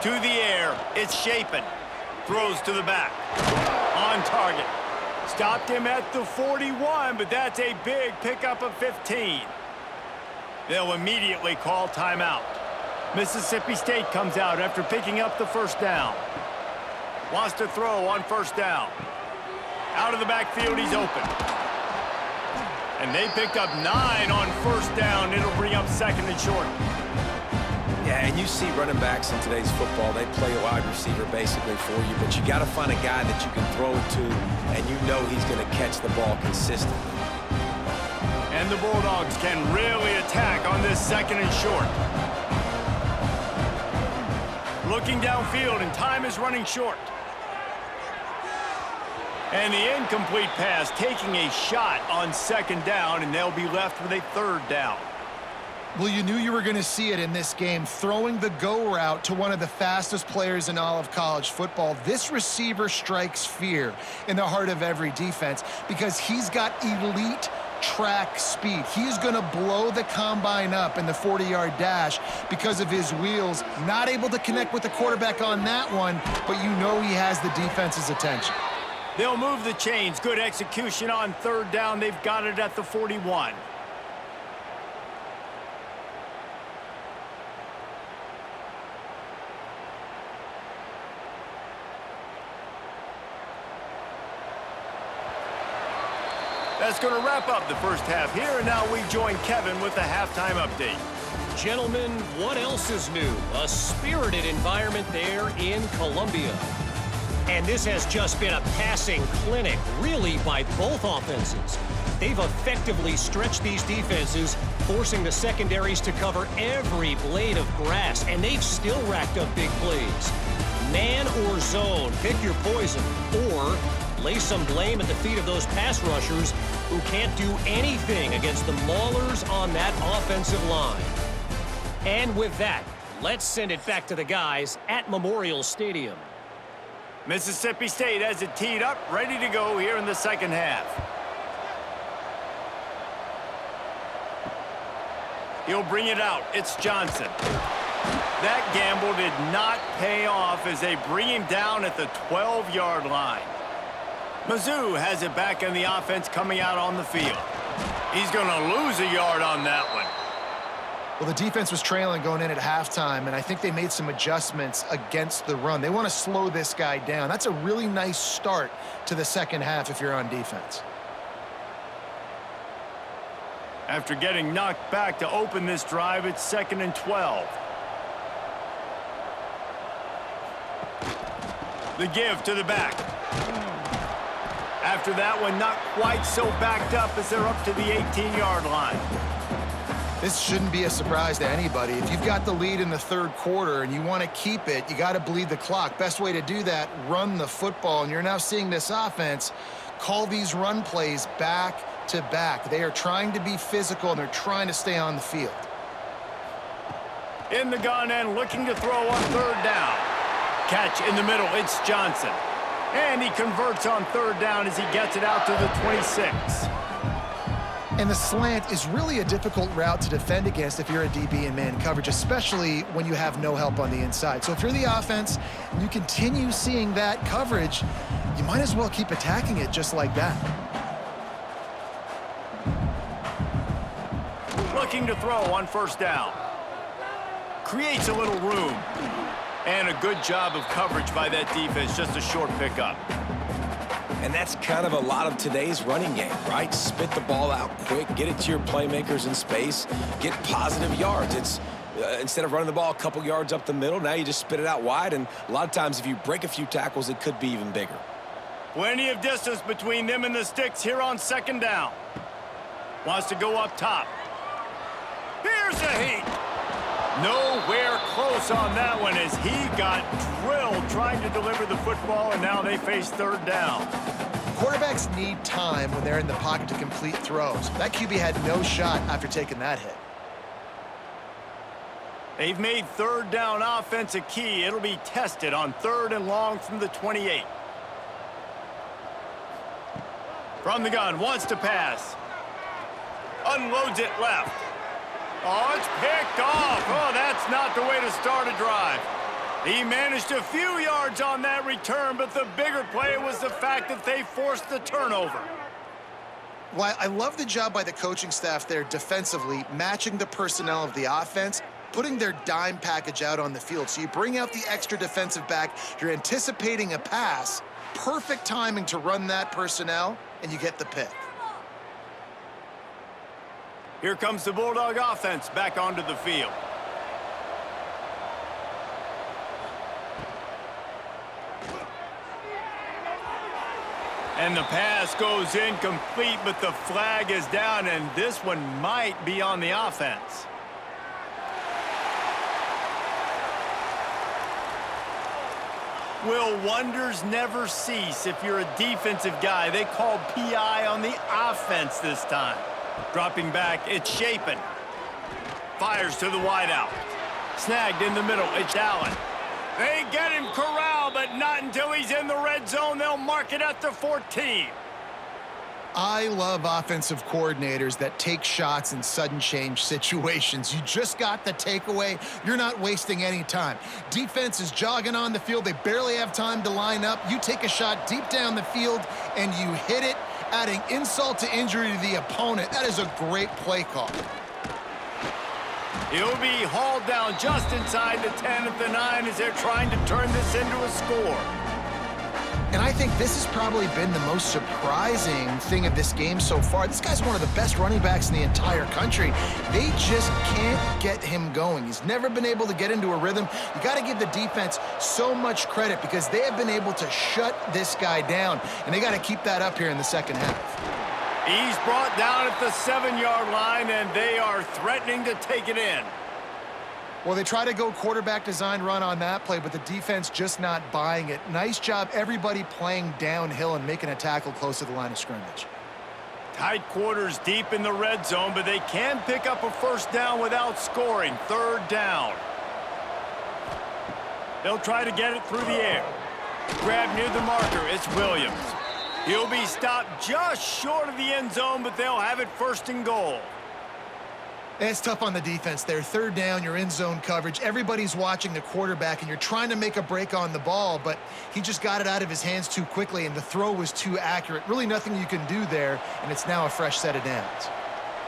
To the air. It's Shapen. Throws to the back. On target. Stopped him at the 41, but that's a big pickup of 15. They'll immediately call timeout. Mississippi State comes out after picking up the first down. Wants to throw on first down. Out of the backfield, he's open. And they picked up 9 on first down. It'll bring up second and short. Yeah, and you see running backs in today's football, they play a wide receiver basically for you, but you got to find a guy that you can throw it to, and you know he's going to catch the ball consistently. And the Bulldogs can really attack on this second and short. Looking downfield, and time is running short. And the incomplete pass taking a shot on second down, and they'll be left with a third down. Well, you knew you were going to see it in this game, throwing the go route to one of the fastest players in all of college football. This receiver strikes fear in the heart of every defense because he's got elite track speed. He's going to blow the combine up in the 40-yard dash because of his wheels. Not able to connect with the quarterback on that one, but you know he has the defense's attention. They'll move the chains. Good execution on third down. They've got it at the 41. That's going to wrap up the first half here, and now we join Kevin with the halftime update. Gentlemen, what else is new? A spirited environment there in Columbia. And this has just been a passing clinic, really, by both offenses. They've effectively stretched these defenses, forcing the secondaries to cover every blade of grass, and they've still racked up big plays. Man or zone, pick your poison, or lay some blame at the feet of those pass rushers who can't do anything against the maulers on that offensive line. And with that, let's send it back to the guys at Memorial Stadium. Mississippi State has it teed up, ready to go here in the second half. He'll bring it out. It's Johnson. That gamble did not pay off as they bring him down at the 12-yard line. Mizzou has it back in the offense coming out on the field. He's going to lose a yard on that one. Well, the defense was trailing going in at halftime, and I think they made some adjustments against the run. They want to slow this guy down. That's a really nice start to the second half if you're on defense. After getting knocked back to open this drive, it's 2nd and 12. The give to the back. After that one, not quite so backed up as they're up to the 18-yard line. This shouldn't be a surprise to anybody. If you've got the lead in the third quarter and you want to keep it, you got to bleed the clock. Best way to do that, run the football. And you're now seeing this offense call these run plays back to back. They are trying to be physical, and they're trying to stay on the field. In the gun and looking to throw on third down. Catch in the middle, it's Johnson. And he converts on third down as he gets it out to the 26. And the slant is really a difficult route to defend against if you're a DB in man coverage, especially when you have no help on the inside. So if you're the offense and you continue seeing that coverage, you might as well keep attacking it just like that. Looking to throw on first down. Creates a little room. And a good job of coverage by that defense, just a short pickup. And that's kind of a lot of today's running game, right? Spit the ball out quick, get it to your playmakers in space, get positive yards. It's instead of running the ball a couple yards up the middle, now you just spit it out wide, and a lot of times if you break a few tackles, it could be even bigger. Plenty of distance between them and the sticks here on second down. Wants to go up top. Here's a heat. Nowhere close on that one as he got drilled trying to deliver the football, and now they face third down. Quarterbacks need time when they're in the pocket to complete throws. That QB had no shot after taking that hit. They've made third down offense a key. It'll be tested on 3rd and long from the 28. From the gun, wants to pass. Unloads it left. Oh, it's picked off. Oh, that's not the way to start a drive. He managed a few yards on that return, but the bigger play was the fact that they forced the turnover. Well, I love the job by the coaching staff there defensively, matching the personnel of the offense, putting their dime package out on the field. So you bring out the extra defensive back, you're anticipating a pass, perfect timing to run that personnel, and you get the pick. Here comes the Bulldog offense back onto the field. And the pass goes incomplete, but the flag is down, and this one might be on the offense. Will wonders never cease if you're a defensive guy? They called PI on the offense this time. Dropping back, it's Shapen. Fires to the wideout. Snagged in the middle, it's Allen. They get him corralled, but not until he's in the red zone. They'll mark it at the 14. I love offensive coordinators that take shots in sudden change situations. You just got the takeaway. You're not wasting any time. Defense is jogging on the field. They barely have time to line up. You take a shot deep down the field, and you hit it, adding insult to injury to the opponent. That is a great play call. He'll be hauled down just inside the 10 at the 9 as they're trying to turn this into a score. And I think this has probably been the most surprising thing of this game so far. This guy's one of the best running backs in the entire country. They just can't get him going. He's never been able to get into a rhythm. You got to give the defense so much credit because they have been able to shut this guy down, and they got to keep that up here in the second half. He's brought down at the 7-yard line, and they are threatening to take it in. Well, they try to go quarterback design run on that play, but the defense just not buying it. Nice job, everybody playing downhill and making a tackle close to the line of scrimmage. Tight quarters deep in the red zone, but they can pick up a first down without scoring. Third down. They'll try to get it through the air. Grab near the marker, it's Williams. He'll be stopped just short of the end zone, but they'll have it first and goal. It's tough on the defense there. Third down, you're in zone coverage. Everybody's watching the quarterback, and you're trying to make a break on the ball, but he just got it out of his hands too quickly, and the throw was too accurate. Really nothing you can do there, and it's now a fresh set of downs.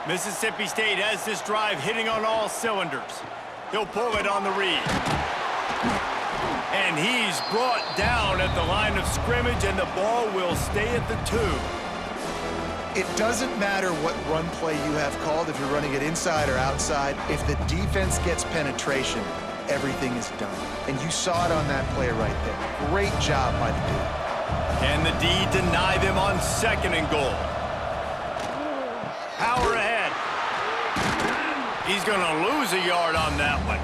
Mississippi State has this drive hitting on all cylinders. He'll pull it on the read. And he's brought down at the line of scrimmage, and the ball will stay at the 2. It doesn't matter what run play you have called, if you're running it inside or outside. If the defense gets penetration, everything is done. And you saw it on that play right there. Great job by the D. Can the D deny them on second and goal? Power ahead. He's going to lose a yard on that one.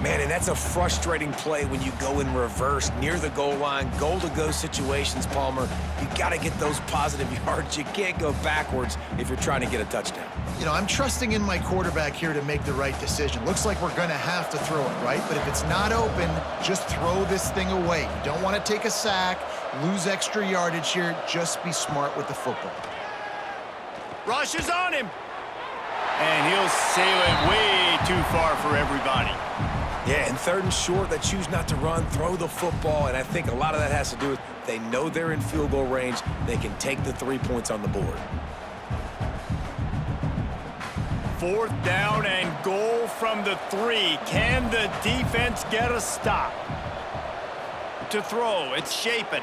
Man, and that's a frustrating play when you go in reverse near the goal line, goal-to-go situations, Palmer. You got to get those positive yards. You can't go backwards if you're trying to get a touchdown. You know, I'm trusting in my quarterback here to make the right decision. Looks like we're going to have to throw it, right? But if it's not open, just throw this thing away. You don't want to take a sack, lose extra yardage here. Just be smart with the football. Rush is on him. And he'll sail it way too far for everybody. Yeah, and third and short, they choose not to run, throw the football, and I think a lot of that has to do with they know they're in field goal range. They can take the 3 points on the board. Fourth down and goal from the 3. Can the defense get a stop? To throw, it's Shapen.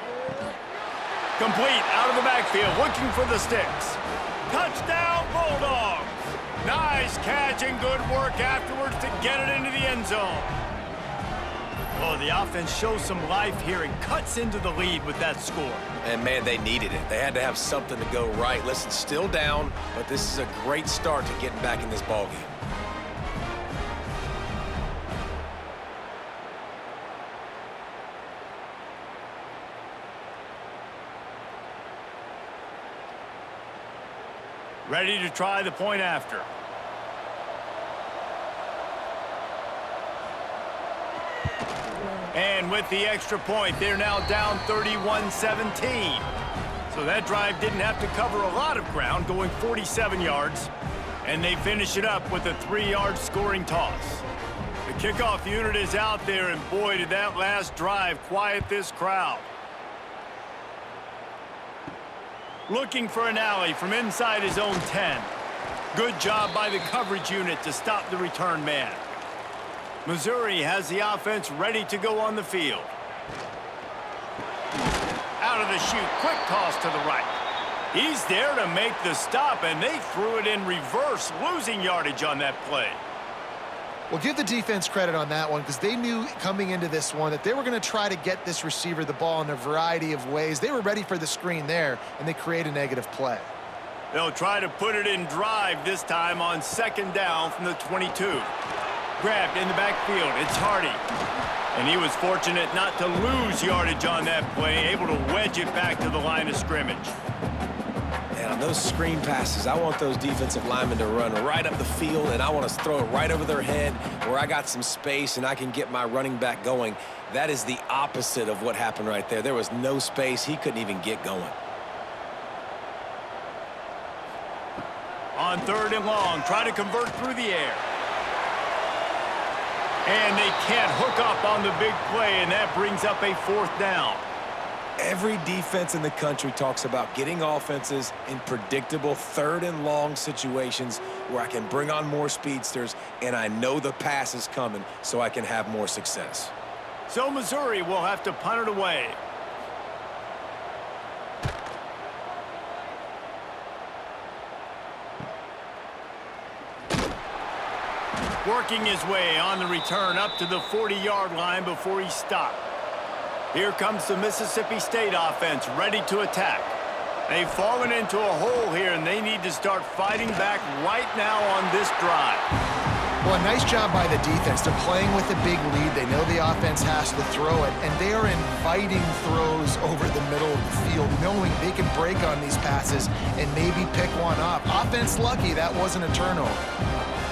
Complete out of the backfield, looking for the sticks. Touchdown, Bulldogs! Nice catch and good work afterwards to get it into the end zone. Oh, the offense shows some life here and cuts into the lead with that score. And, man, they needed it. They had to have something to go right. Listen, still down, but this is a great start to getting back in this ballgame. Ready to try the point after. And with the extra point, they're now down 31-17. So that drive didn't have to cover a lot of ground, going 47 yards. And they finish it up with a 3-yard scoring toss. The Kickoff unit is out there, and boy, did that last drive quiet this crowd. Looking for an alley from inside his own 10. Good job by the coverage unit to stop the return man. Missouri has the offense ready to go on the field. Out of the chute, quick toss to the right. He's there to make the stop, and they threw it in reverse, losing yardage on that play. Well, give the defense credit on that one because they knew coming into this one that they were going to try to get this receiver the ball in a variety of ways. They were ready for the screen there, and they create a negative play. They'll try to put it in drive this time on second down from the 22. Grabbed in the backfield. It's Hardy. And he was fortunate not to lose yardage on that play, able to wedge it back to the line of scrimmage. And on those screen passes, I want those defensive linemen to run right up the field, and I want to throw it right over their head where I got some space and I can get my running back going. That is the opposite of what happened right there. There was no space. He couldn't even get going. On third and long, try to convert through the air. And they can't hook up on the big play, and that brings up a fourth down. Every defense in the country talks about getting offenses in predictable third and long situations where I can bring on more speedsters and I know the pass is coming so I can have more success. So Missouri will have to punt it away. Working his way on the return up to the 40-yard line before he stopped. Here comes the Mississippi State offense ready to attack. They've fallen into a hole here, and they need to start fighting back right now on this drive. Well, a nice job by the defense. They're playing with a big lead. They know the offense has to throw it, and they are inviting throws over the middle of the field, knowing they can break on these passes and maybe pick one up. Offense lucky that wasn't a turnover.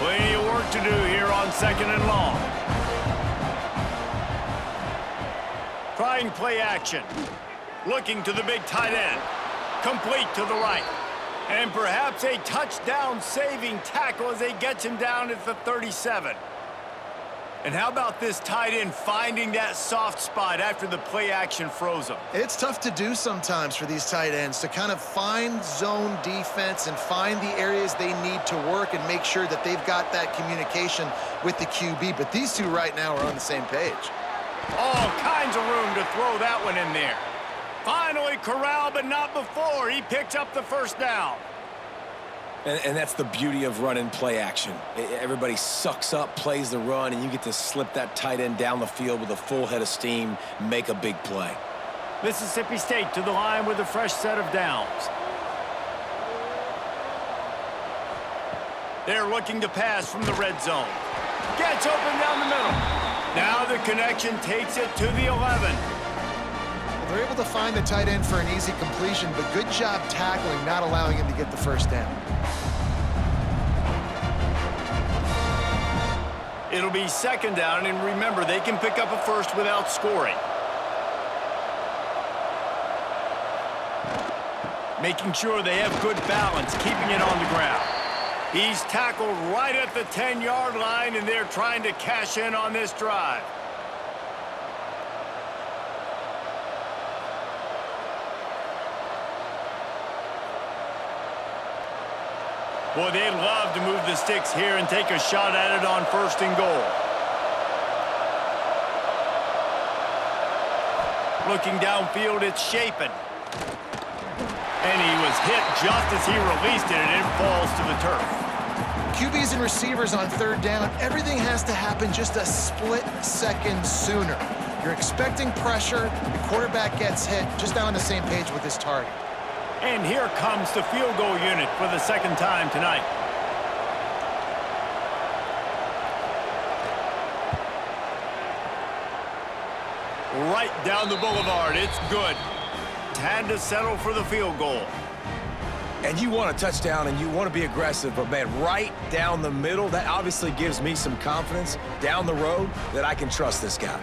Plenty of work to do here on second and long. Trying play action. Looking to the big tight end. Complete to the right. And perhaps a touchdown-saving tackle as they get him down at the 37. And how about this tight end finding that soft spot after the play action froze him? It's tough to do sometimes for these tight ends to kind of find zone defense and find the areas they need to work and make sure that they've got that communication with the QB. But these two right now are on the same page. All kinds of room to throw that one in there. Finally corralled, but not before. He picks up the first down. And that's the beauty of running play action. Everybody sucks up, plays the run, and you get to slip that tight end down the field with a full head of steam, make a big play. Mississippi State to the line with a fresh set of downs. They're looking to pass from the red zone. Gets open down the middle. Now the connection takes it to the 11. They're able to find the tight end for an easy completion, but good job tackling, not allowing him to get the first down. It'll be second down, and remember, they can pick up a first without scoring. Making sure they have good balance, keeping it on the ground. He's tackled right at the 10-yard line, and they're trying to cash in on this drive. Boy, they'd love to move the sticks here and take a shot at it on first and goal. Looking downfield, it's Shapen. And he was hit just as he released it, and it falls to the turf. QBs and receivers on third down, everything has to happen just a split second sooner. You're expecting pressure, the quarterback gets hit, just not on the same page with his target. And here comes the field goal unit for the second time tonight. Right down the boulevard. It's good. Had to settle for the field goal. And you want a touchdown and you want to be aggressive, but man, right down the middle, that obviously gives me some confidence down the road that I can trust this guy.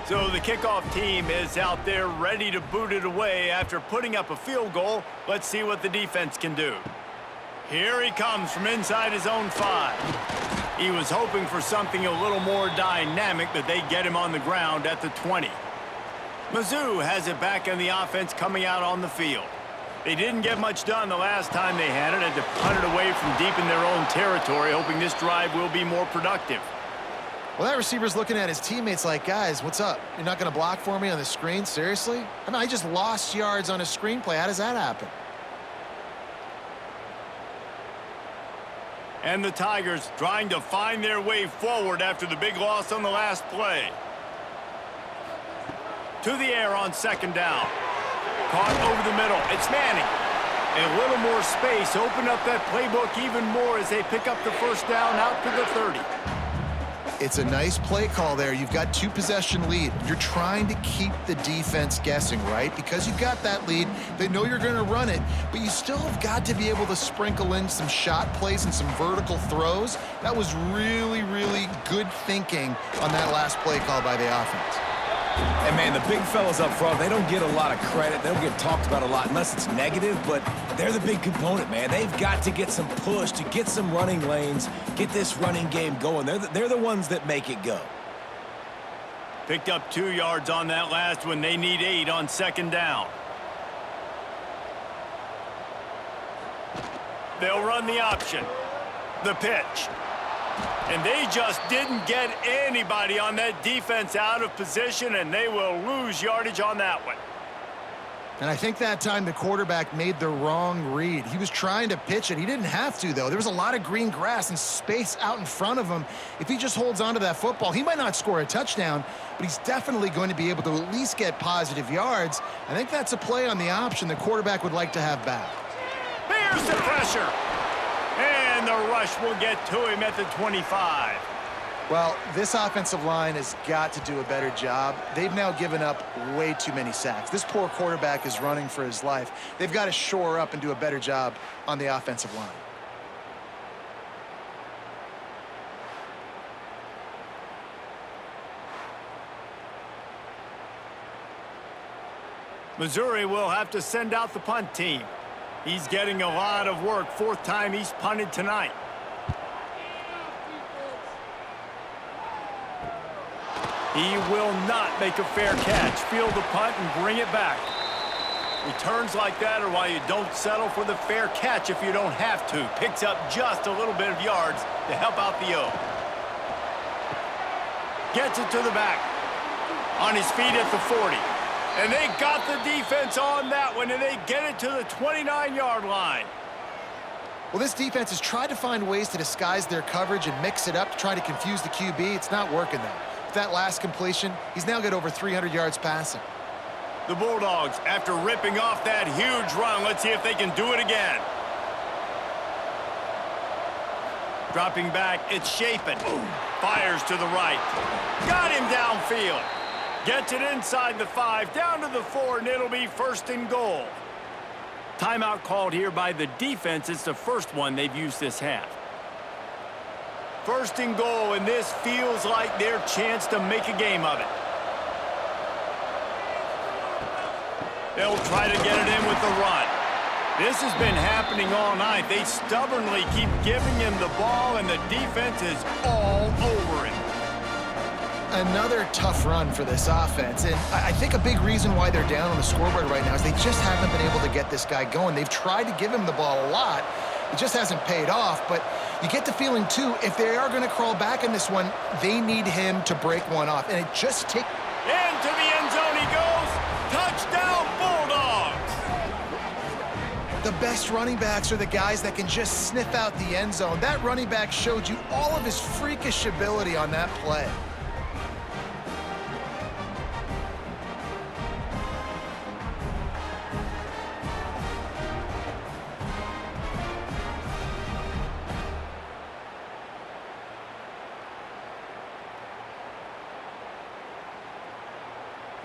So the kickoff team is out there ready to boot it away after putting up a field goal. Let's see what the defense can do. Here he comes from inside his own 5. He was hoping for something a little more dynamic, but they get him on the ground at the 20. Mizzou has it back in the offense coming out on the field. They didn't get much done the last time they had it. Had to punt it away from deep in their own territory, hoping this drive will be more productive. Well, that receiver's looking at his teammates like, guys, what's up? You're not going to block for me on the screen? Seriously? I mean, I just lost yards on a screenplay. How does that happen? And the Tigers trying to find their way forward after the big loss on the last play. To the air on 2nd down. Caught over the middle. It's Manning. A little more space. Open up that playbook even more as they pick up the 1st down out to the 30. It's a nice play call there. You've got 2-possession lead. You're trying to keep the defense guessing, right? Because you've got that lead, they know you're going to run it, but you still have got to be able to sprinkle in some shot plays and some vertical throws. That was really, really good thinking on that last play call by the offense. And, man, the big fellas up front, they don't get a lot of credit. They don't get talked about a lot unless it's negative, but they're the big component, man. They've got to get some push, to get some running lanes, get this running game going. They're the ones that make it go. Picked up 2 yards on that last one. They need 8 on 2nd down. They'll run the option. The pitch. And they just didn't get anybody on that defense out of position, and they will lose yardage on that one. And I think that time the quarterback made the wrong read. He was trying to pitch it. He didn't have to, though. There was a lot of green grass and space out in front of him. If he just holds on to that football, he might not score a touchdown, but he's definitely going to be able to at least get positive yards. I think that's a play on the option the quarterback would like to have back. There's the pressure. And the rush will get to him at the 25. Well, this offensive line has got to do a better job. They've now given up way too many sacks. This poor quarterback is running for his life. They've got to shore up and do a better job on the offensive line. Missouri will have to send out the punt team. He's getting a lot of work. 4th time he's punted tonight. He will not make a fair catch. Field the punt and bring it back. Returns like that are why you don't settle for the fair catch if you don't have to. Picks up just a little bit of yards to help out the O. Gets it to the back. On his feet at the 40. And they got the defense on that one, and they get it to the 29-yard line. Well, this defense has tried to find ways to disguise their coverage and mix it up to try to confuse the QB. It's not working, though. With that last completion, he's now got over 300 yards passing. The Bulldogs, after ripping off that huge run, let's see if they can do it again. Dropping back, it's Shapen. Fires to the right. Got him downfield. Gets it inside the 5, down to the 4, and it'll be 1st and goal. Timeout called here by the defense. It's the first one they've used this half. 1st and goal, and this feels like their chance to make a game of it. They'll try to get it in with the run. This has been happening all night. They stubbornly keep giving him the ball, and the defense is all over him. Another tough run for this offense, and I think a big reason why they're down on the scoreboard right now is they just haven't been able to get this guy going. They've tried to give him the ball a lot. It just hasn't paid off, but you get the feeling, too, if they are going to crawl back in this one, they need him to break one off, and it just takes... Into the end zone he goes. Touchdown, Bulldogs! The best running backs are the guys that can just sniff out the end zone. That running back showed you all of his freakish ability on that play.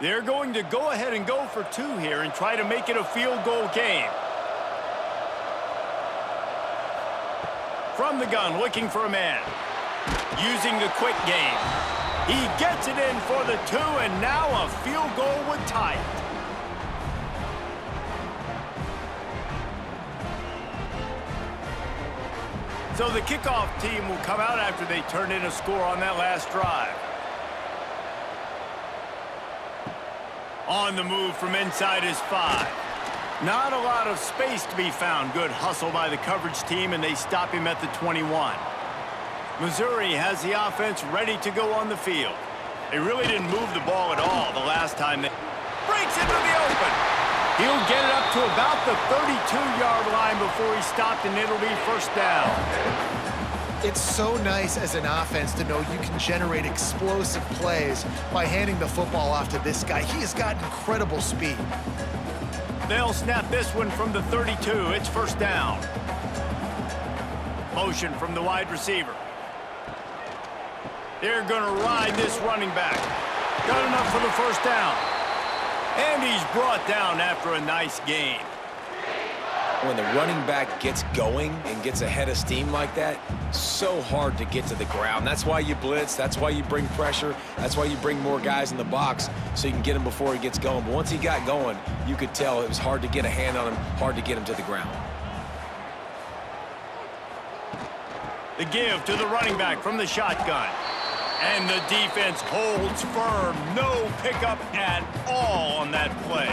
They're going to go ahead and go for 2 here and try to make it a field goal game. From the gun, looking for a man. Using the quick game. He gets it in for the 2, and now a field goal would tie it. So the kickoff team will come out after they turn in a score on that last drive. On the move from inside his 5. Not a lot of space to be found. Good hustle by the coverage team, and they stop him at the 21. Missouri has the offense ready to go on the field. They really didn't move the ball at all the last time. They breaks into the open. He'll get it up to about the 32-yard line before he stopped, and it'll be first down. It's so nice as an offense to know you can generate explosive plays by handing the football off to this guy. He has got incredible speed. They'll snap this one from the 32. It's first down. Motion from the wide receiver. They're going to ride this running back. Got enough for the first down. And he's brought down after a nice gain. When the running back gets going and gets ahead of steam like that, so hard to get to the ground. That's why you blitz. That's why you bring pressure. That's why you bring more guys in the box so you can get him before he gets going. But once he got going, you could tell it was hard to get a hand on him, hard to get him to the ground. The give to the running back from the shotgun. And the defense holds firm. No pickup at all on that play.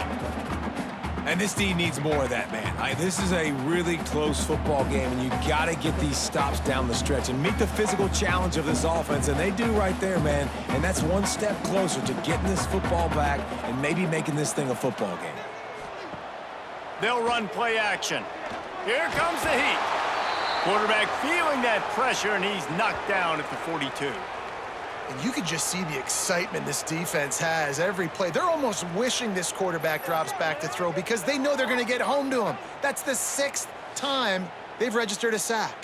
And this D needs more of that, man. This is a really close football game, and you got to get these stops down the stretch and meet the physical challenge of this offense, and they do right there, man. And that's one step closer to getting this football back and maybe making this thing a football game. They'll run play action. Here comes the heat. Quarterback feeling that pressure, and he's knocked down at the 42. And you can just see the excitement this defense has every play. They're almost wishing this quarterback drops back to throw because they know they're going to get home to him. That's the 6th time they've registered a sack.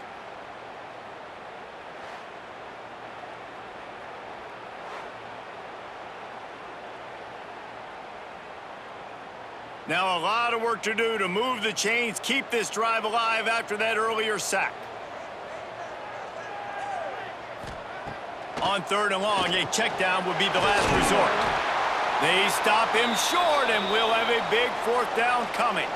Now a lot of work to do to move the chains, keep this drive alive after that earlier sack. On 3rd and long, a check down would be the last resort. They stop him short, and we'll have a big 4th down coming.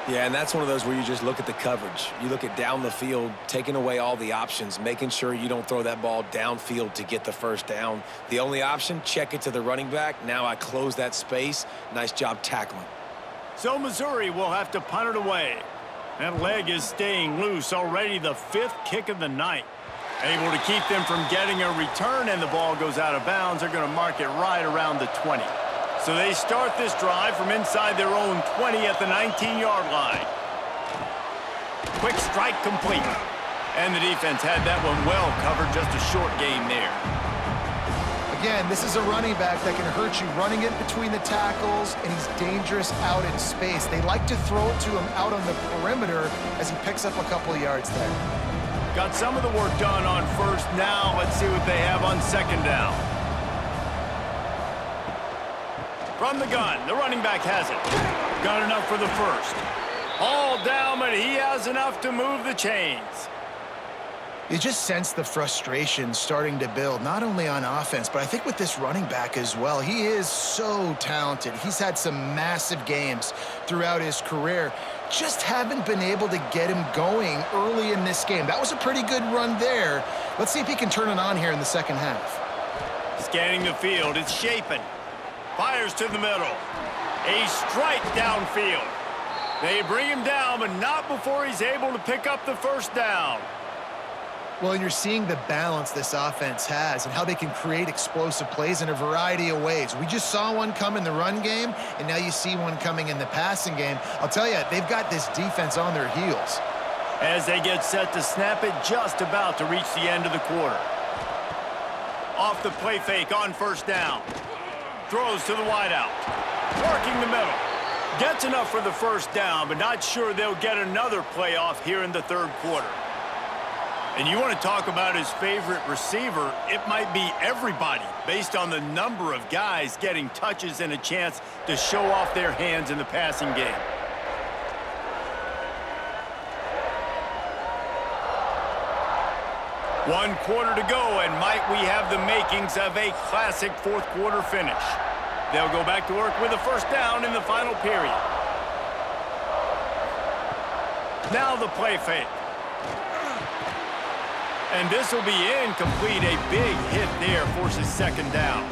Yeah, and that's one of those where you just look at the coverage. You look at down the field, taking away all the options, making sure you don't throw that ball downfield to get the first down. The only option, check it to the running back. Now I close that space. Nice job tackling. So Missouri will have to punt it away. That leg is staying loose. Already the 5th kick of the night. Able to keep them from getting a return, and the ball goes out of bounds. They're going to mark it right around the 20. So they start this drive from inside their own 20 at the 19-yard line. Quick strike complete. And the defense had that one well covered, just a short gain there. Again, this is a running back that can hurt you running it between the tackles, and he's dangerous out in space. They like to throw it to him out on the perimeter as he picks up a couple of yards there. Got some of the work done on 1st. Now let's see what they have on 2nd down. From the gun, the running back has it. Got enough for the 1st. All down, but he has enough to move the chains. You just sense the frustration starting to build, not only on offense, but I think with this running back as well. He is so talented. He's had some massive games throughout his career. Just haven't been able to get him going early in this game. That was a pretty good run there. Let's see if he can turn it on here in the 2nd half. Scanning the field, it's Shapen. Fires to the middle. A strike downfield. They bring him down, but not before he's able to pick up the 1st down. Well, and you're seeing the balance this offense has and how they can create explosive plays in a variety of ways. We just saw one come in the run game, and now you see one coming in the passing game. I'll tell you, they've got this defense on their heels. As they get set to snap it, just about to reach the end of the quarter. Off the play fake on 1st down. Throws to the wideout. Working the middle. Gets enough for the 1st down, but not sure they'll get another play off here in the 3rd quarter. And you want to talk about his favorite receiver, it might be everybody based on the number of guys getting touches and a chance to show off their hands in the passing game. One quarter to go, and might we have the makings of a classic 4th quarter finish. They'll go back to work with a 1st down in the final period. Now the play fake. And this will be incomplete. A big hit there forces second down.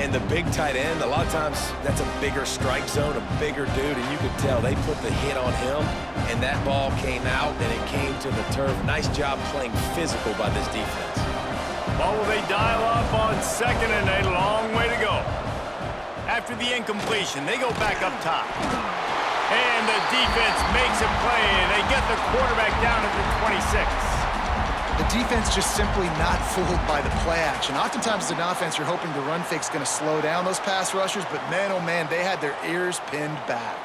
And the big tight end, a lot of times that's a bigger strike zone, a bigger dude, and you could tell they put the hit on him, and that ball came out, and it came to the turf. Nice job playing physical by this defense. Well, will they dial up on second and a long way to go? After the incompletion, they go back up top. And the defense makes a play, and they get the quarterback down at the 26. The defense just simply not fooled by the play action. Oftentimes as an offense, you're hoping the run fake's going to slow down those pass rushers, but man, oh man, they had their ears pinned back.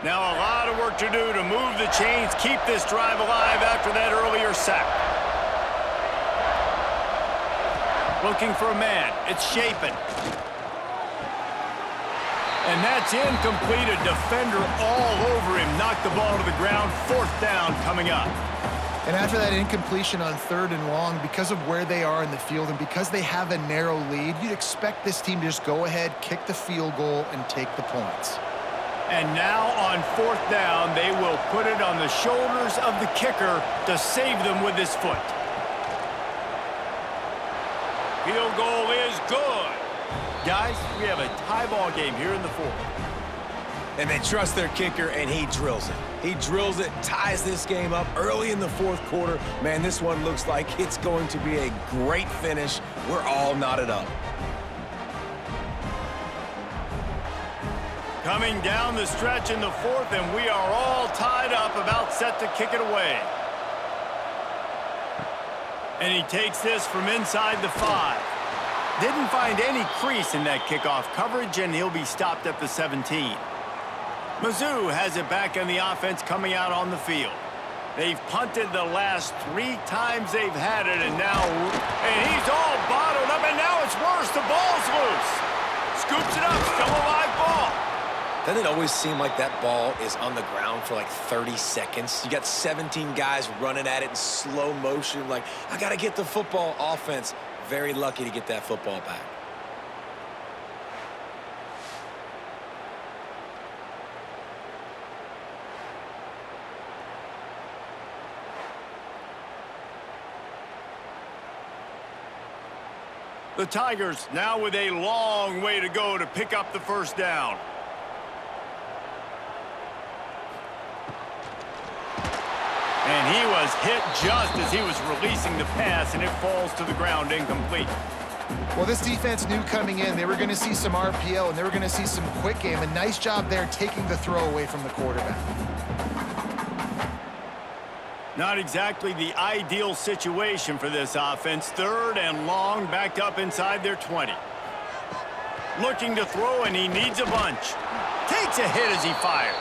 Now a lot of work to do to move the chains, keep this drive alive after that earlier sack. Looking for a man. It's Shapen. And that's incomplete. A defender all over him. Knocked the ball to the ground. Fourth down coming up. And after that incompletion on third and long, because of where they are in the field and because they have a narrow lead, you'd expect this team to just go ahead, kick the field goal, and take the points. And now on fourth down, they will put it on the shoulders of the kicker to save them with his foot. Field goal is good. Guys, we have a tie ball game here in the fourth. And they trust their kicker, and he drills it. He drills it, ties this game up early in the fourth quarter. Man, this one looks like it's going to be a great finish. We're all knotted up. Coming down the stretch in the fourth, and we are all tied up, about set to kick it away. And he takes this from inside the 5. Didn't find any crease in that kickoff coverage, and he'll be stopped at the 17. Mizzou has it back on the offense coming out on the field. They've punted the last 3 times they've had it, and he's all bottled up, and now it's worse. The ball's loose. Scoops it up, still a live ball. Doesn't it always seem like that ball is on the ground for like 30 seconds? You got 17 guys running at it in slow motion, like, I got to get the football. Offense, very lucky to get that football back. The Tigers now with a long way to go to pick up the first down. And he was hit just as he was releasing the pass, and it falls to the ground incomplete. Well, this defense knew coming in they were going to see some RPO and they were going to see some quick game. A nice job there taking the throw away from the quarterback. Not exactly the ideal situation for this offense. Third and long, backed up inside their 20. Looking to throw, and he needs a bunch. Takes a hit as he fires.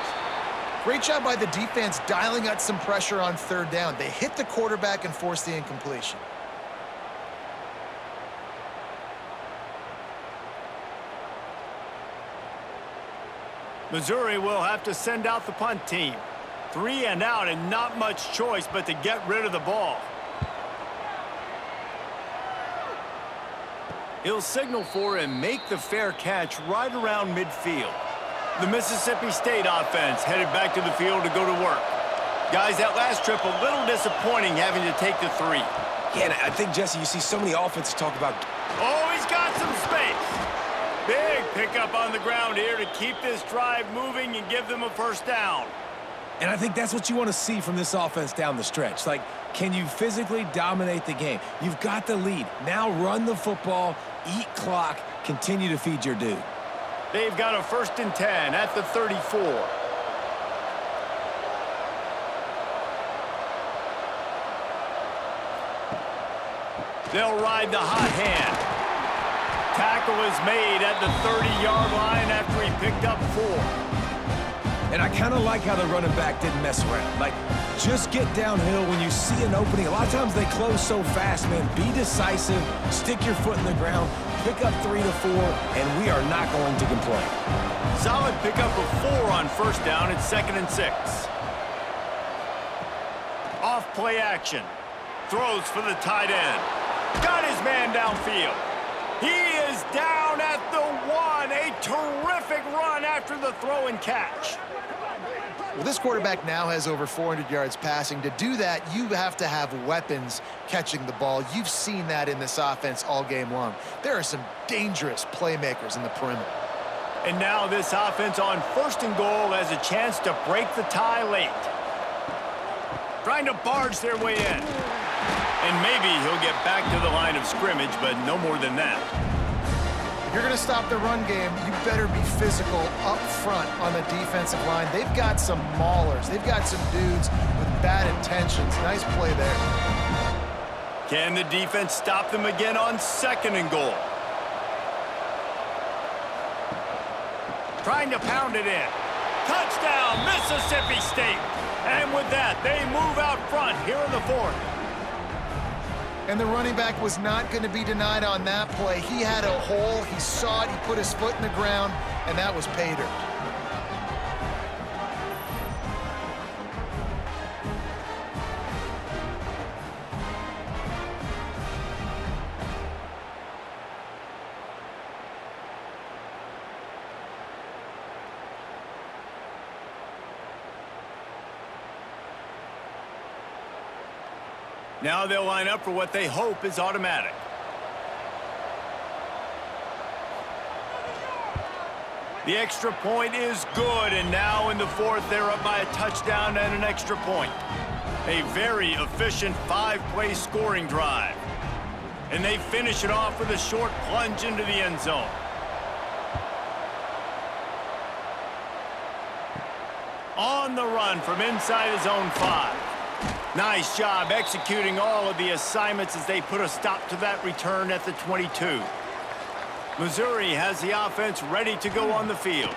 Great job by the defense dialing out some pressure on third down. They hit the quarterback and forced the incompletion. Missouri will have to send out the punt team. 3 and out, and not much choice but to get rid of the ball. He'll signal for and make the fair catch right around midfield. The Mississippi State offense headed back to the field to go to work. Guys, that last trip a little disappointing having to take the 3. Yeah, and I think, Jesse, you see so many offenses talk about... Oh, he's got some space. Big pickup on the ground here to keep this drive moving and give them a first down. And I think that's what you want to see from this offense down the stretch. Like, can you physically dominate the game? You've got the lead. Now run the football, eat clock, continue to feed your dude. They've got a 1st and 10 at the 34. They'll ride the hot hand. Tackle is made at the 30-yard line after he picked up 4. And I kind of like how the running back didn't mess around. Like, just get downhill when you see an opening. A lot of times they close so fast, man. Be decisive, stick your foot in the ground, pick up 3 to 4, and we are not going to complain. Solid pickup of 4 on first down. It's 2nd and 6. Off play action. throws for the tight end. Got his man downfield. He is down at the 1. A terrific run after the throw and catch. Well, this quarterback now has over 400 yards passing. To do that, you have to have weapons catching the ball. You've seen that in this offense all game long. There are some dangerous playmakers in the perimeter. And now this offense on 1st and goal has a chance to break the tie late. Trying to barge their way in. And maybe he'll get back to the line of scrimmage, but no more than that. If you're going to stop the run game, you better be physical up front on the defensive line. They've got some maulers. They've got some dudes with bad intentions. Nice play there. Can the defense stop them again on 2nd and goal? Trying to pound it in. Touchdown, Mississippi State. And with that, they move out front here in the 4th. And the running back was not going to be denied on that play. He had a hole. He saw it. He put his foot in the ground, and that was pay dirt. Now they'll line up for what they hope is automatic. The extra point is good, and now in the 4th, they're up by a touchdown and an extra point. A very efficient 5-play scoring drive. And they finish it off with a short plunge into the end zone. On the run from inside his own 5. Nice job executing all of the assignments as they put a stop to that return at the 22. Missouri has the offense ready to go on the field.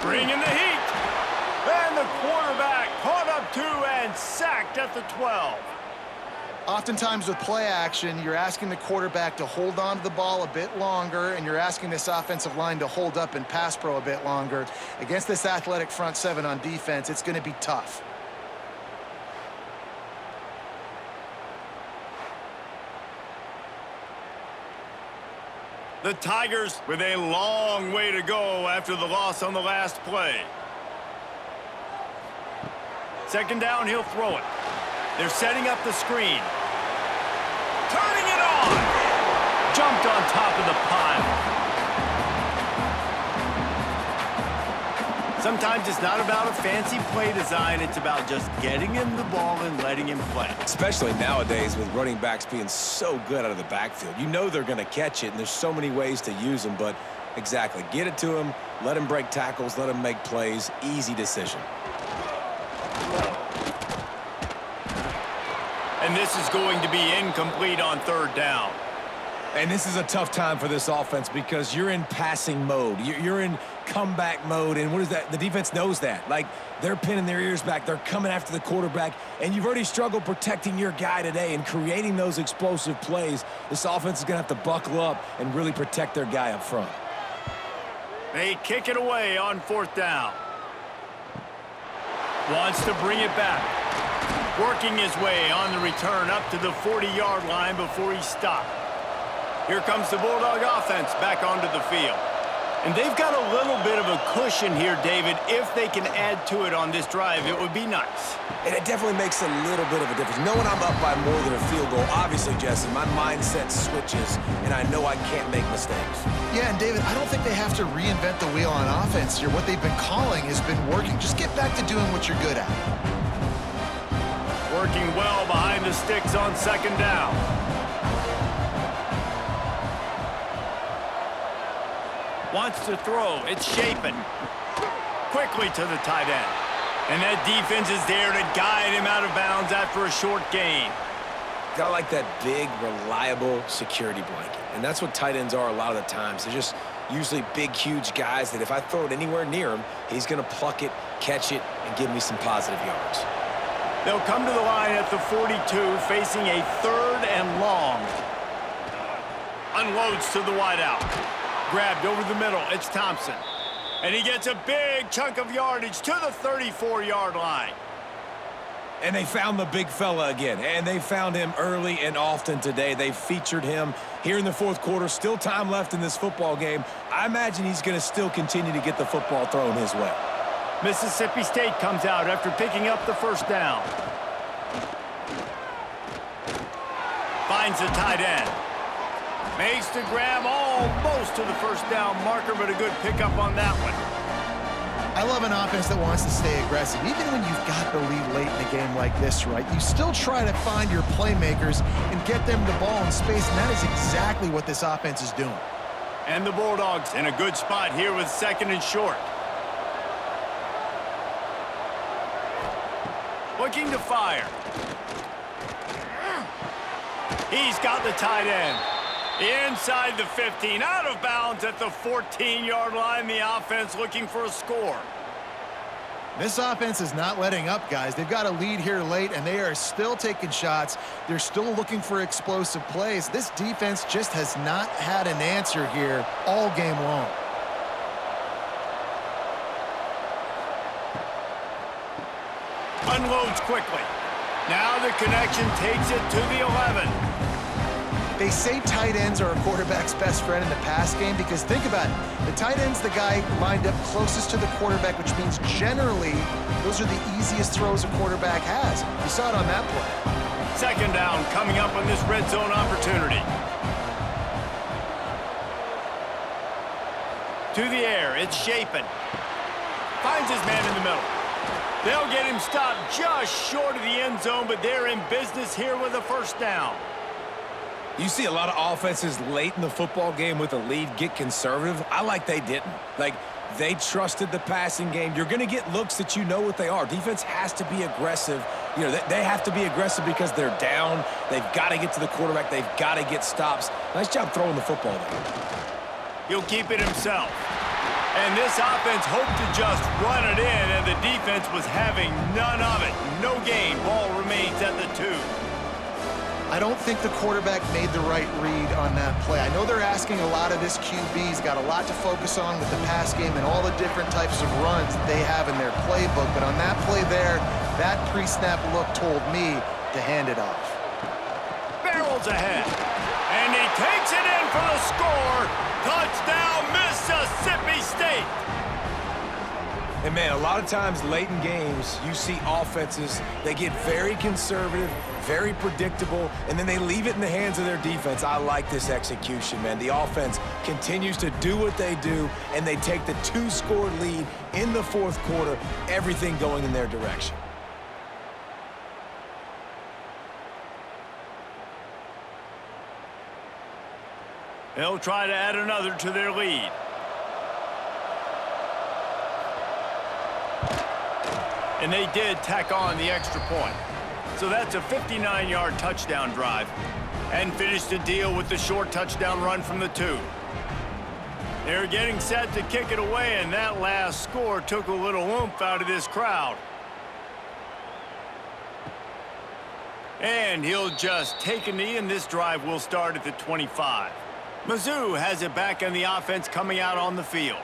Bringing the heat. And the quarterback caught up 2 and sacked at the 12. Oftentimes with play action, you're asking the quarterback to hold on to the ball a bit longer, and you're asking this offensive line to hold up in pass pro a bit longer. Against this athletic front 7 on defense, it's going to be tough. The Tigers with a long way to go after the loss on the last play. 2nd down, he'll throw it. They're setting up the screen. Turning it on! Jumped on top of the pile. Sometimes it's not about a fancy play design. It's about just getting him the ball and letting him play. Especially nowadays with running backs being so good out of the backfield. You know they're going to catch it, and there's so many ways to use them. But exactly, get it to him, let him break tackles, let him make plays. Easy decision. And this is going to be incomplete on 3rd down. And this is a tough time for this offense because you're in passing mode. You're in comeback mode, and what is that? The defense knows that. Like, they're pinning their ears back. They're coming after the quarterback, and you've already struggled protecting your guy today and creating those explosive plays. This offense is going to have to buckle up and really protect their guy up front. They kick it away on 4th down. Wants to bring it back. Working his way on the return up to the 40-yard line before he stopped. Here comes the Bulldog offense back onto the field. And they've got a little bit of a cushion here, David. If they can add to it on this drive, it would be nice. And it definitely makes a little bit of a difference. Knowing I'm up by more than a field goal, obviously, Jesse, my mindset switches, and I know I can't make mistakes. Yeah, and David, I don't think they have to reinvent the wheel on offense here. What they've been calling has been working. Just get back to doing what you're good at. Working well behind the sticks on 2nd down. Wants to throw. It's Shapen. Quickly to the tight end. And that defense is there to guide him out of bounds after a short gain. Gotta like that big, reliable security blanket. And that's what tight ends are a lot of the times. They're just usually big, huge guys that if I throw it anywhere near him, he's gonna pluck it, catch it, and give me some positive yards. They'll come to the line at the 42, facing a 3rd and long. Unloads to the wideout. Grabbed over the middle. It's Thompson. And he gets a big chunk of yardage to the 34-yard line. And they found the big fella again, and they found him early and often today. They featured him here in the fourth quarter. Still time left in this football game. I imagine he's going to still continue to get the football thrown his way. Mississippi State comes out after picking up the first down. Finds the tight end. Makes the grab almost to the first down marker, but a good pickup on that one. I love an offense that wants to stay aggressive. Even when you've got the lead late in a game like this, right, you still try to find your playmakers and get them the ball in space, and that is exactly what this offense is doing. And the Bulldogs in a good spot here with second and short. Looking to fire. He's got the tight end. Inside the 15, out of bounds at the 14-yard line. The offense looking for a score. This offense is not letting up, guys. They've got a lead here late, and they are still taking shots. They're still looking for explosive plays. This defense just has not had an answer here all game long. Unloads quickly. Now the connection takes it to the 11. They say tight ends are a quarterback's best friend in the pass game because think about it. The tight end's the guy lined up closest to the quarterback, which means generally those are the easiest throws a quarterback has. You saw it on that play. Second down coming up on this red zone opportunity. To the air, it's Shapen. Finds his man in the middle. They'll get him stopped just short of the end zone, but they're in business here with a first down. You see a lot of offenses late in the football game with a lead get conservative. I like they didn't. Like, they trusted the passing game. You're going to get looks that you know what they are. Defense has to be aggressive. You know, they have to be aggressive because they're down. They've got to get to the quarterback. They've got to get stops. Nice job throwing the football there. He'll keep it himself. And this offense hoped to just run it in, and the defense was having none of it. No gain. Ball remains at the 2. I don't think the quarterback made the right read on that play. I know they're asking a lot of this QB. He's got a lot to focus on with the pass game and all the different types of runs that they have in their playbook. But on that play there, that pre-snap look told me to hand it off. Barrels ahead. And he takes it in for the score. Touchdown, Mississippi State. And, man, a lot of times late in games, you see offenses, they get very conservative, very predictable, and then they leave it in the hands of their defense. I like this execution, man. The offense continues to do what they do, and they take the 2-score lead in the fourth quarter, everything going in their direction. They'll try to add another to their lead. And they did tack on the extra point. So that's a 59-yard touchdown drive. And finished the deal with the short touchdown run from the 2. They're getting set to kick it away, and that last score took a little oomph out of this crowd. And he'll just take a knee, and this drive will start at the 25. Mizzou has it back on the offense coming out on the field.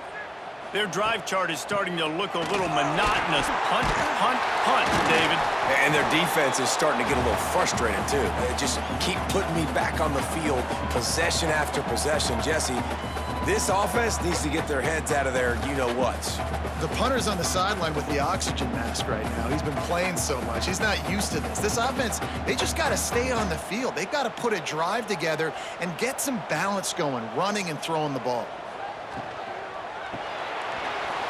Their drive chart is starting to look a little monotonous. Punt, punt, punt, David. And their defense is starting to get a little frustrated, too. They just keep putting me back on the field, possession after possession. Jesse, this offense needs to get their heads out of their you-know-whats. The punter's on the sideline with the oxygen mask right now. He's been playing so much. He's not used to this. This offense, they just got to stay on the field. They've got to put a drive together and get some balance going, running and throwing the ball.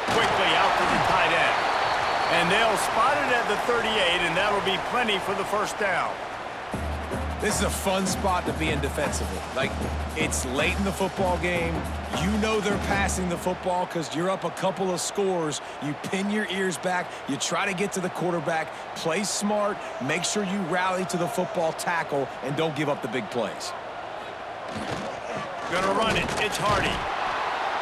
Quickly out to the tight end. And they'll spot it at the 38, and that'll be plenty for the first down. This is a fun spot to be in defensively. Like, it's late in the football game. You know they're passing the football because you're up a couple of scores. You pin your ears back. You try to get to the quarterback. Play smart. Make sure you rally to the football tackle and don't give up the big plays. Gonna run it. It's Hardy.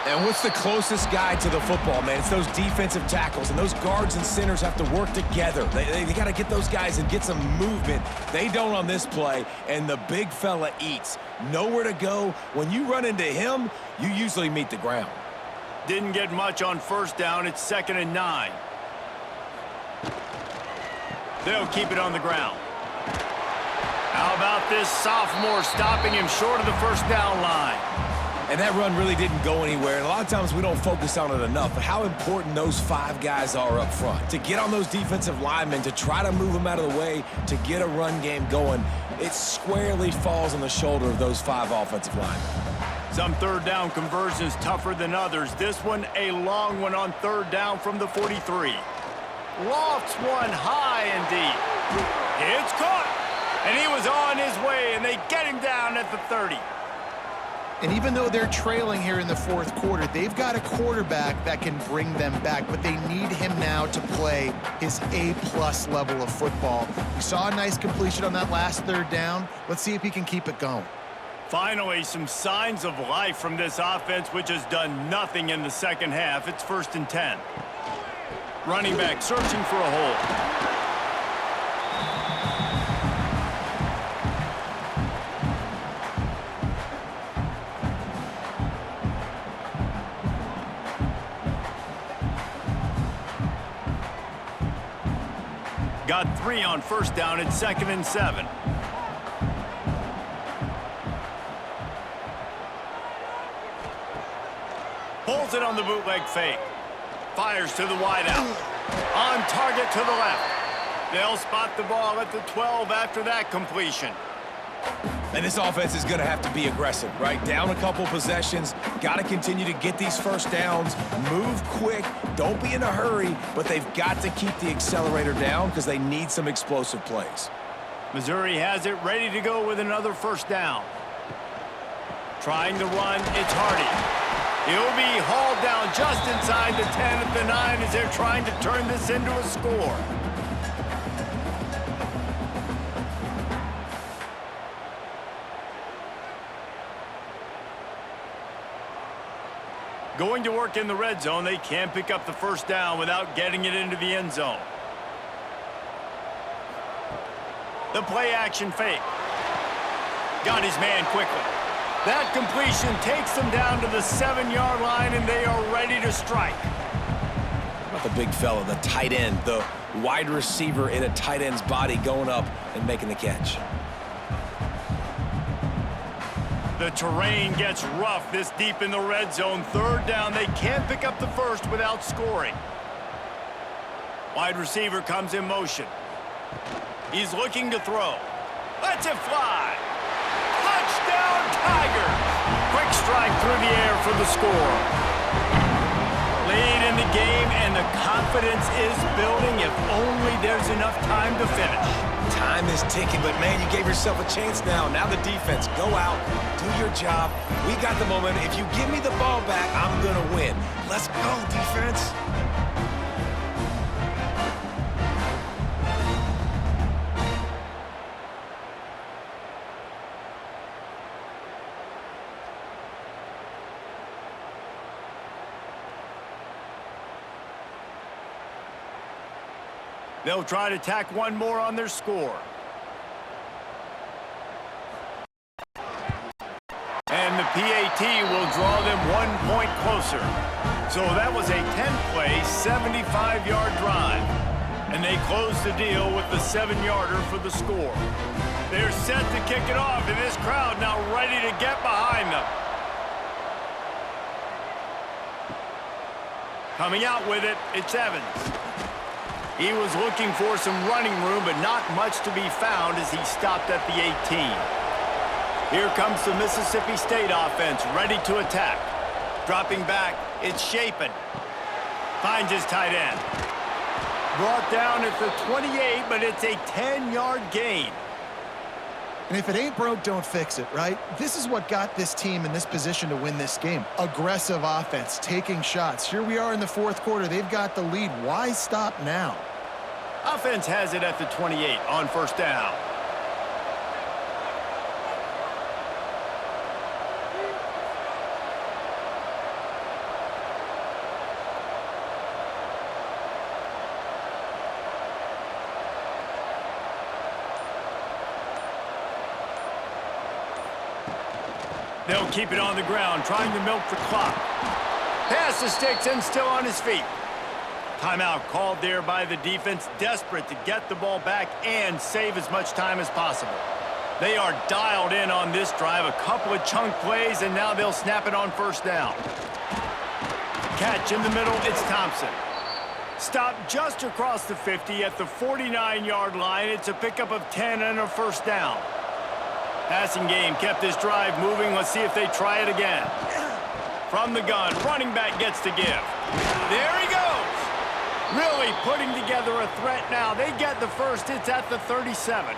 And what's the closest guy to the football, man? It's those defensive tackles, and those guards and centers have to work together. They got to get those guys and get some movement. They don't on this play, and the big fella eats. Nowhere to go. When you run into him, you usually meet the ground. Didn't get much on first down. It's 2nd and 9. They'll keep it on the ground. How about this sophomore stopping him short of the first down line? And that run really didn't go anywhere. And a lot of times we don't focus on it enough, but how important those 5 guys are up front. To get on those defensive linemen, to try to move them out of the way, to get a run game going, it squarely falls on the shoulder of those 5 offensive linemen. Some third down conversions tougher than others. This one a long one on third down from the 43. Lofts one high and deep. It's caught. And he was on his way, and they get him down at the 30. And even though they're trailing here in the fourth quarter, they've got a quarterback that can bring them back, but they need him now to play his A-plus level of football. We saw a nice completion on that last third down. Let's see if he can keep it going. Finally, some signs of life from this offense, which has done nothing in the second half. It's 1st and 10. Running back searching for a hole. Got 3 on first down at 2nd and 7. Pulls it on the bootleg fake. Fires to the wideout. On target to the left. They'll spot the ball at the 12 after that completion. And this offense is going to have to be aggressive, right? Down a couple possessions, got to continue to get these first downs, move quick, don't be in a hurry, but they've got to keep the accelerator down because they need some explosive plays. Missouri has it ready to go with another first down. Trying to run, it's Hardy. He'll be hauled down just inside the 10 at the 9 as they're trying to turn this into a score. Going to work in the red zone, they can't pick up the first down without getting it into the end zone. The play action fake. Got his man quickly. That completion takes them down to the 7-yard line, and they are ready to strike. How about the big fella, the tight end, the wide receiver in a tight end's body going up and making the catch. The terrain gets rough this deep in the red zone. Third down, they can't pick up the first without scoring. Wide receiver comes in motion. He's looking to throw. Lets it fly. Touchdown, Tigers! Quick strike through the air for the score. Lead in the game, and the confidence is building if only there's enough time to finish. Time is ticking, but man, you gave yourself a chance now. Now the defense, go out, do your job. We got the moment. If you give me the ball back, I'm going to win. Let's go, defense. They'll try to tack one more on their score. And the PAT will draw them 1 point closer. So that was a 10-play, 75-yard drive. And they close the deal with the 7-yarder for the score. They're set to kick it off, and this crowd now ready to get behind them. Coming out with it, it's Evans. He was looking for some running room, but not much to be found as he stopped at the 18. Here comes the Mississippi State offense, ready to attack. Dropping back, it's Shapen. Finds his tight end. Brought down at the 28, but it's a 10-yard gain. And if it ain't broke, don't fix it, right? This is what got this team in this position to win this game. Aggressive offense, taking shots. Here we are in the fourth quarter. They've got the lead. Why stop now? Offense has it at the 28 on first down. They'll keep it on the ground, trying to milk the clock. Pass the sticks and still on his feet. Timeout called there by the defense, desperate to get the ball back and save as much time as possible. They are dialed in on this drive, a couple of chunk plays, and now they'll snap it on first down. Catch in the middle, it's Thompson. Stop just across the 50 at the 49-yard line. It's a pickup of 10 and a first down. Passing game kept this drive moving. Let's see if they try it again. From the gun, running back gets to give. There he goes. Really putting together a threat now. They get the first. It's at the 37.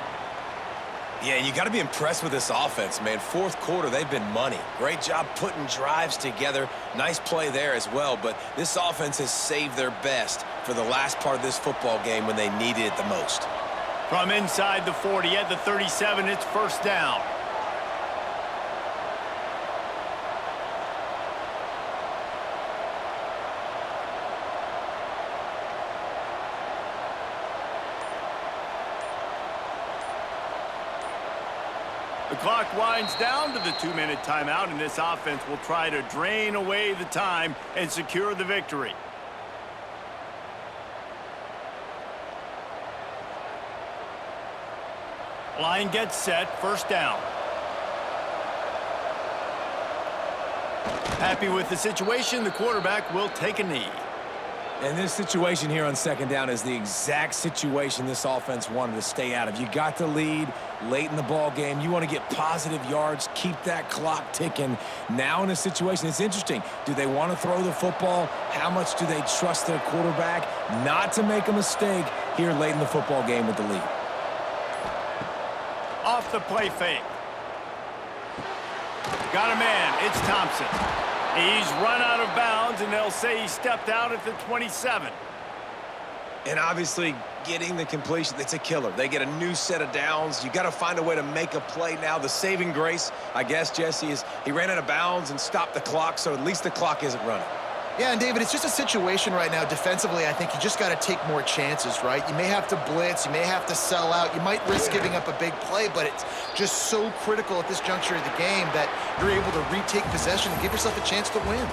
Yeah, you got to be impressed with this offense, man. Fourth quarter, they've been money. Great job putting drives together. Nice play there as well, but this offense has saved their best for the last part of this football game when they needed it the most. From inside the 40 at the 37, it's first down. The clock winds down to the 2-minute timeout, and this offense will try to drain away the time and secure the victory. Line gets set, first down. Happy with the situation, the quarterback will take a knee. And this situation here on second down is the exact situation this offense wanted to stay out of. You got the lead late in the ball game. You want to get positive yards, keep that clock ticking. Now in a situation, it's interesting. Do they want to throw the football? How much do they trust their quarterback not to make a mistake here late in the football game with the lead? Off the play fake. Got a man, it's Thompson. He's run out of bounds, and they'll say he stepped out at the 27. And obviously, getting the completion, it's a killer. They get a new set of downs. You got to find a way to make a play now. The saving grace, I guess, Jesse, is he ran out of bounds and stopped the clock, so at least the clock isn't running. Yeah, and David, it's just a situation right now defensively. I think you just got to take more chances, right? You may have to blitz. You may have to sell out. You might risk giving up a big play, but it's just so critical at this juncture of the game that you're able to retake possession and give yourself a chance to win.